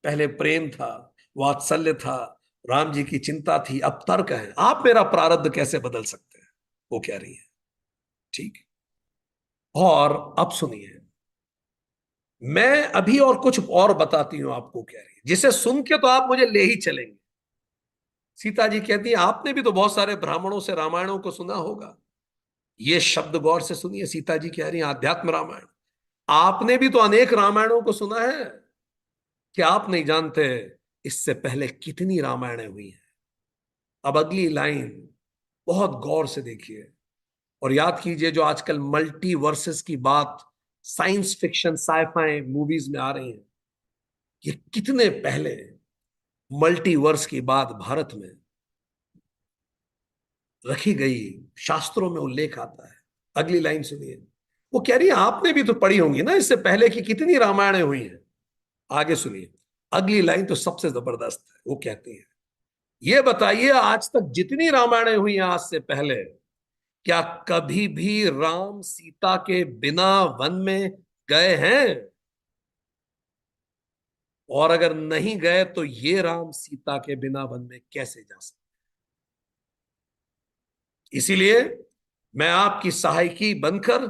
पहले प्रेम था, वात्सल्य था, राम जी की चिंता थी, अब तर्क है आप मेरा प्रारब्ध कैसे बदल सकते हैं? वो कह रही है। ठीक। और अब सुनिए, मैं अभी और कुछ और बताती हूं आपको, कह रही है, जिसे सुन के तो आप मुझे ले ही चलेंगे। सीता जी कहती है आपने भी तो बहुत सारे ब्राह्मणों से रामायणों को सुना होगा। ये शब्द गौर से सुनिए, सीता जी कह रही हैं आध्यात्म रामायण। आपने भी तो अनेक रामायणों को सुना है, क्या आप नहीं जानते इससे पहले कितनी रामायणें हुई हैं? अब अगली लाइन बहुत गौर से देखिए और याद कीजिए, जो आजकल मल्टी वर्सेस की बात साइंस फिक्शन साइफाई मूवीज में आ रही है, ये कितने पहले मल्टीवर्स की बात भारत में रखी गई, शास्त्रों में उल्लेख आता है। अगली लाइन सुनिए, वो कह रही है आपने भी तो पढ़ी होंगी ना इससे पहले कि कितनी रामायणें हुई हैं। आगे सुनिए, अगली लाइन तो सबसे जबरदस्त है। वो कहती है ये बताइए आज तक जितनी रामायणें हुई हैं आज से पहले, क्या कभी भी राम सीता के बिना वन में गए हैं? और अगर नहीं गए तो ये राम सीता के बिना वन में कैसे जा सकते? इसीलिए मैं आपकी सहायकी बनकर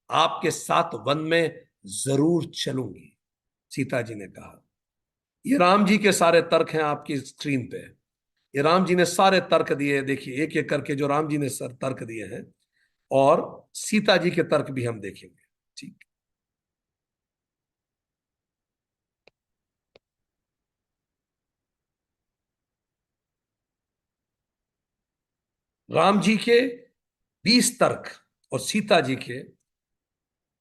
आपके साथ वन में जरूर चलूंगी। सीता जी ने कहा। ये राम जी के सारे तर्क हैं आपकी स्क्रीन पे। ये राम जी ने सारे तर्क दिए, देखिए एक एक करके जो राम जी ने सर तर्क दिए हैं, और सीता जी के तर्क भी हम देखेंगे। ठीक। राम जी के 20 तर्क और सीता जी के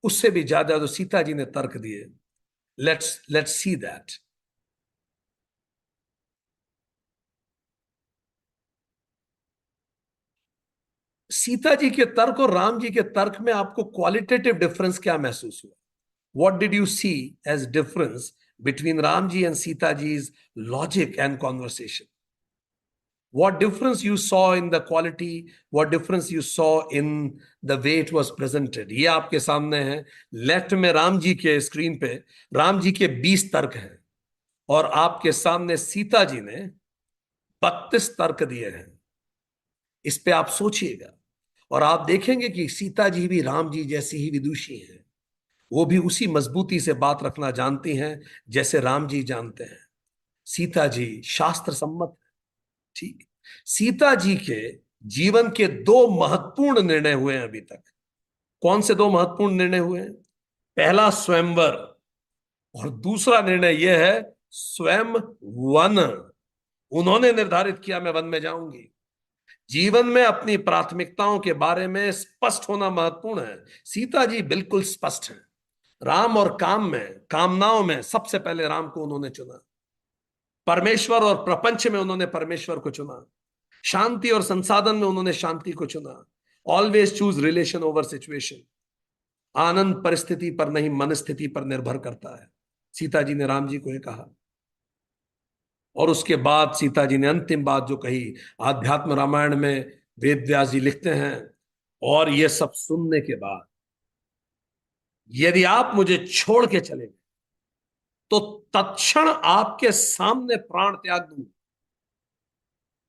उससे भी ज्यादा जो सीता जी ने तर्क दिए। Let's see that. Sita ji के तर्क और राम जी के तर्क में आपको क्वालिटेटिव डिफरेंस क्या महसूस हुआ? What did you see as difference between Ramji and Sita ji's logic and conversation? What difference you saw in the quality? What difference you saw in the way it was presented? ये आपके सामने है। Left में राम जी के screen पे राम जी के 20 तर्क हैं और आपके सामने सीता जी ने 32 तर्क दिए हैं। इस पे आप सोचिएगा और आप देखेंगे कि सीता जी भी राम जी जैसी ही विदुषी हैं। वो भी उसी मजबूती से बात रखना जानती हैं जैसे राम जी जानते हैं। सीता जी शास्त्र सम्मत है, ठीक। सीता जी के जीवन के दो महत्वपूर्ण निर्णय हुए हैं अभी तक। कौन से दो महत्वपूर्ण निर्णय हुए हैं? पहला स्वयंवर और दूसरा निर्णय यह है स्वयं वन। उन्होंने निर्धारित किया मैं वन में जाऊंगी। जीवन में अपनी प्राथमिकताओं के बारे में स्पष्ट होना महत्वपूर्ण है। सीता जी बिल्कुल स्पष्ट है। राम और काम में, कामनाओं में सबसे पहले राम को उन्होंने चुना। परमेश्वर और प्रपंच में उन्होंने परमेश्वर को चुना। शांति और संसाधन में उन्होंने शांति को चुना। Always choose relation over situation. आनंद परिस्थिति पर नहीं, मन स्थिति पर निर्भर करता है। सीता जी ने राम जी को यह कहा और उसके बाद सीता जी ने अंतिम बात जो कही, आध्यात्म रामायण में वेद व्यास जी लिखते हैं, और यह सब सुनने के बाद यदि आप मुझे छोड़ के चले गए तो तत्क्षण आपके सामने प्राण त्याग दूंगा।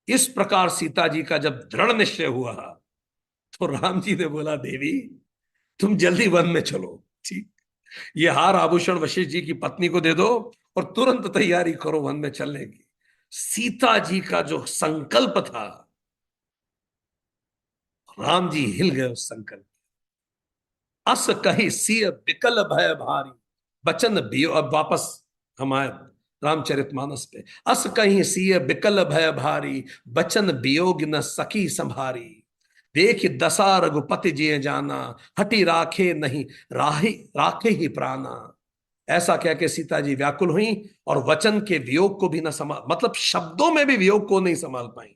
इस प्रकार सीता जी का जब दृढ़ निश्चय हुआ तो राम जी ने बोला देवी तुम जल्दी वन में चलो, ठीक। ये हार आभूषण वशिष्ठ जी की पत्नी को दे दो और तुरंत तैयारी करो वन में चलने की। सीता जी का जो संकल्प था, राम जी हिल गए उस संकल्प। अस कही सिय बिकल भय भारी बचन बियो। अब वापस हम आए रामचरितमानस पे। अस कहीं सिय बिकल भय भारी बचन वियोग न सकी संभारी। देख दशा रघुपति जिये जाना हटी राखे नहीं राही राखे ही प्राणा। ऐसा कह के सीता जी व्याकुल हुई और वचन के वियोग को भी न संभाल, मतलब शब्दों में भी वियोग को नहीं संभाल पाई,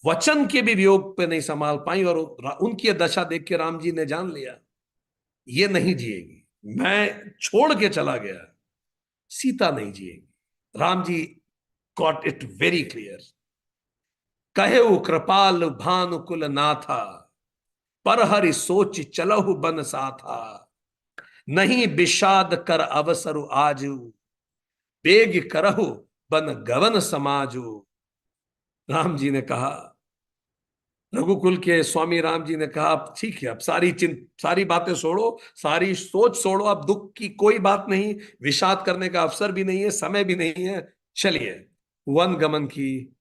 वचन के भी वियोग पे नहीं संभाल पाई। और उनकी दशा देख के राम जी ने जान लिया ये नहीं जिएगी, मैं छोड़ के चला गया, सीता नहीं जिएगी। Ram ji got it very clear. कहे कृपाल भानुकुल नाथा पर हरि सोच चलहु बन साथा। नहीं विषाद कर अवसरु आजू बेग करहु बन गवन समाजू। राम जी ने कहा, रघुकुल के स्वामी राम जी ने कहा अब ठीक है, अब सारी बातें छोड़ो, सारी सोच छोड़ो, अब दुख की कोई बात नहीं, विषाद करने का अवसर भी नहीं है, समय भी नहीं है, चलिए वन गमन की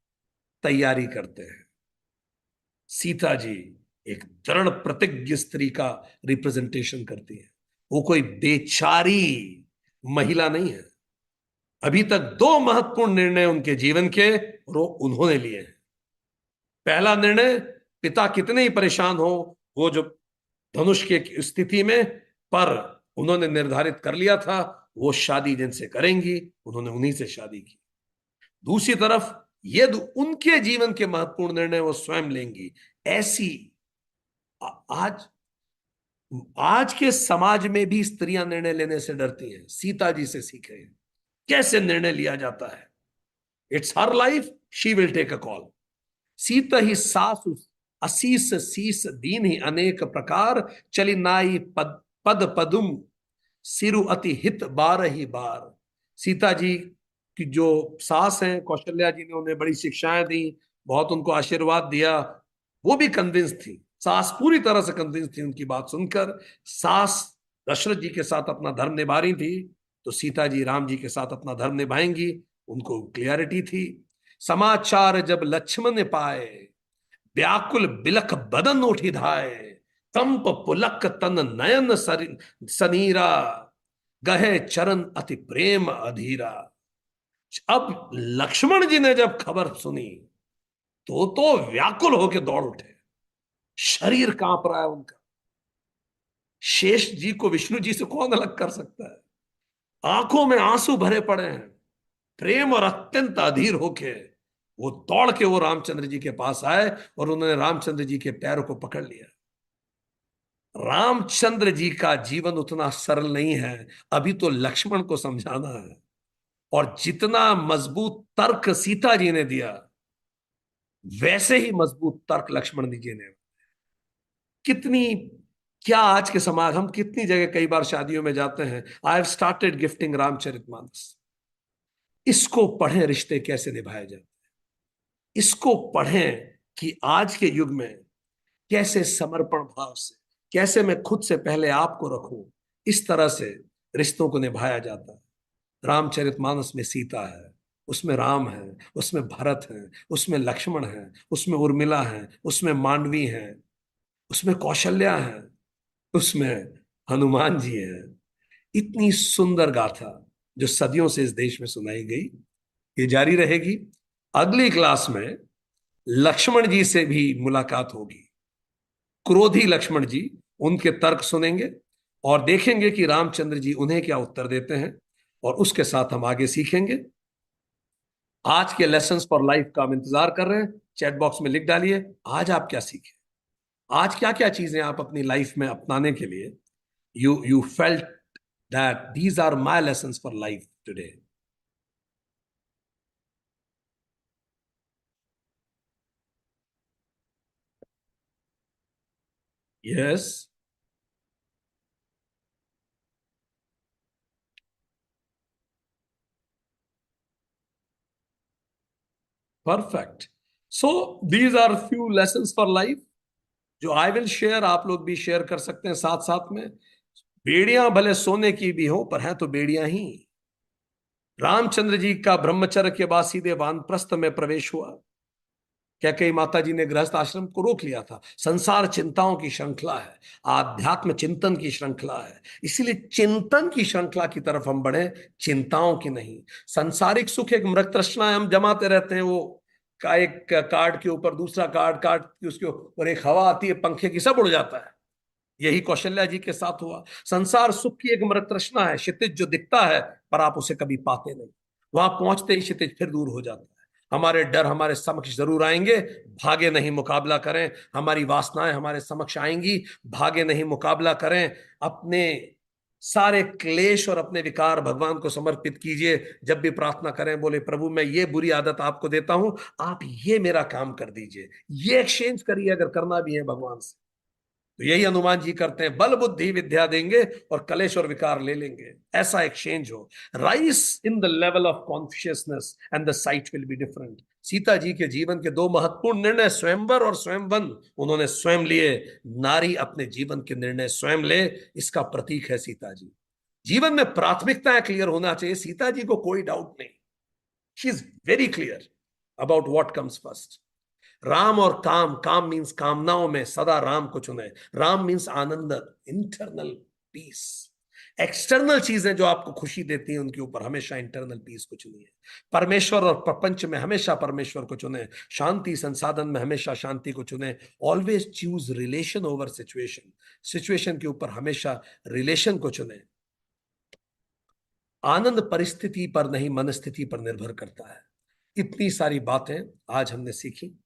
तैयारी करते हैं। सीता जी एक दृढ़ प्रतिज्ञ स्त्री का रिप्रेजेंटेशन करती है। वो कोई बेचारी महिला नहीं है। अभी तक दो महत्वपूर्ण निर्णय उनके जीवन के और उन्होंने लिए हैं। पहला निर्णय, पिता कितने ही परेशान हो, वो जो धनुष की स्थिति में, पर उन्होंने निर्धारित कर लिया था वो शादी जिनसे करेंगी, उन्होंने उन्हीं से शादी की। दूसरी तरफ ये उनके जीवन के महत्वपूर्ण निर्णय वो स्वयं लेंगी। ऐसी आज आज के समाज में भी स्त्रियां निर्णय लेने से डरती हैं। सीता जी से सीखे कैसे निर्णय लिया जाता है। It's her life, she will take a call. Sita ही सासु असीस शीस दीन ही अनेक प्रकार चली नाई पद पद पदुम सिरु अति हित बार ही बार। सीता जी की जो सास हैं कौशल्या जी ने उन्हें बड़ी शिक्षाएं दी, बहुत उनको आशीर्वाद दिया। वो भी कन्विंस थी, सास पूरी तरह से कन्विंस थी उनकी बात सुनकर। सास दशरथ जी के साथ अपना धर्म निभा रही थी, तो सीता जी राम जी के साथ अपना धर्म निभाएंगी, उनको क्लियरिटी थी। समाचार जब लक्ष्मण पाए व्याकुल बिलख बदन उठी धाए। कंप पुलक तन नयन सनीरा गहे चरण अति प्रेम अधीरा। अब लक्ष्मण जी ने जब खबर सुनी तो व्याकुल होकर दौड़ उठे। शरीर कांप रहा है उनका। शेष जी को विष्णु जी से कौन अलग कर सकता है? आंखों में आंसू भरे पड़े हैं, प्रेम और अत्यंत अधीर होके वो दौड़ के वो रामचंद्र जी के पास आए और उन्होंने रामचंद्र जी के पैरों को पकड़ लिया। रामचंद्र जी का जीवन उतना सरल नहीं है, अभी तो लक्ष्मण को समझाना है। और जितना मजबूत तर्क सीता जी ने दिया, वैसे ही मजबूत तर्क लक्ष्मण जी ने। कितनी, क्या आज के समाज, हम कितनी जगह कई बार शादियों में जाते हैं, I have started gifting Ramcharitmanas. इसको पढ़ें, रिश्ते कैसे निभाए जाते हैं। इसको पढ़ें कि आज के युग में कैसे समर्पण भाव से, कैसे मैं खुद से पहले आपको रखूं, इस तरह से रिश्तों को निभाया जाता है। रामचरितमानस में सीता है, उसमें राम है, उसमें भरत है, उसमें लक्ष्मण है, उसमें उर्मिला है, उसमें मांडवी है, उसमें कौशल्या है, उसमें हनुमान जी है। इतनी सुंदर गाथा जो सदियों से इस देश में सुनाई गई, ये जारी रहेगी। अगली क्लास में लक्ष्मण जी से भी मुलाकात होगी, क्रोधी लक्ष्मण जी, उनके तर्क सुनेंगे और देखेंगे कि रामचंद्र जी उन्हें क्या उत्तर देते हैं, और उसके साथ हम आगे सीखेंगे। आज के लेसन्स फॉर लाइफ का हम इंतजार कर रहे हैं। चैट बॉक्स में लिख डालिए आज आप क्या सीखे, आज क्या क्या चीजें आप अपनी लाइफ में अपनाने के लिए you felt that these are my lessons for life today. Yes, perfect. So these are few lessons for life जो आई विल शेयर, आप लोग भी शेयर कर सकते हैं साथ साथ में। बेड़ियां भले सोने की भी हो, पर हैं तो बेड़ियां ही। रामचंद्र जी का ब्रह्मचर्य के बाद सीधे वानप्रस्थ में प्रवेश हुआ। कैकेयी माता जी ने गृहस्थ आश्रम को रोक लिया था। संसार चिंताओं की श्रृंखला है, आध्यात्म चिंतन की श्रृंखला है, इसीलिए चिंतन की श्रृंखला की तरफ हम बढ़े, चिंताओं की नहीं। सांसारिक सुख एक मृग तृष्णा है, हम जमाते रहते हैं वो का, एक कार्ड के ऊपर दूसरा कार्ड, कार्ड के उसके ऊपर एक हवा आती है पंखे की, सब उड़ जाता है। यही कौशल्या जी के साथ हुआ। संसार सुख की एक मृत तृष्णा है, क्षितिज जो दिखता है पर आप उसे कभी पाते नहीं। वहां पहुंचते ही क्षितिज फिर दूर हो जाता है। हमारे डर हमारे समक्ष जरूर आएंगे, भागे नहीं मुकाबला करें। हमारी वासनाएं हमारे समक्ष आएंगी, भागे नहीं मुकाबला करें। अपने सारे क्लेश और अपने विकार भगवान को समर्पित कीजिए। जब भी प्रार्थना करें बोले प्रभु मैं ये बुरी आदत आपको देता हूं, आप ये मेरा काम कर दीजिए। ये एक्सचेंज करिए अगर करना भी है भगवान से। तो यही हनुमान जी करते हैं, बल बुद्धि विद्या देंगे और कलेश और विकार ले लेंगे। ऐसा एक्सचेंज हो, rise in the level of consciousness and the sight will be different. Sita ji के जीवन के दो महत्वपूर्ण निर्णय, स्वयंवर और स्वयंवन, उन्होंने स्वयं लिए। नारी अपने जीवन के निर्णय स्वयं ले, इसका प्रतीक है सीता जी। जीवन में प्राथमिकताएं क्लियर होना चाहिए, सीता जी को कोई डाउट नहीं। She is very clear about what comes first. Ram और काम, काम मीन्स कामनाओं में सदा राम को चुने। राम मीन्स आनंद, इंटरनल पीस। एक्सटर्नल चीजें जो आपको खुशी देती हैं उनके ऊपर हमेशा इंटरनल पीस को चुनिए। परमेश्वर और प्रपंच में हमेशा परमेश्वर को चुने। शांति संसाधन में हमेशा शांति को चुने। Always choose relation over situation. Situation के ऊपर हमेशा रिलेशन को चुने। आनंद परिस्थिति पर नहीं, मनस्थिति पर निर्भर करता है। इतनी सारी बातें आज हमने सीखी।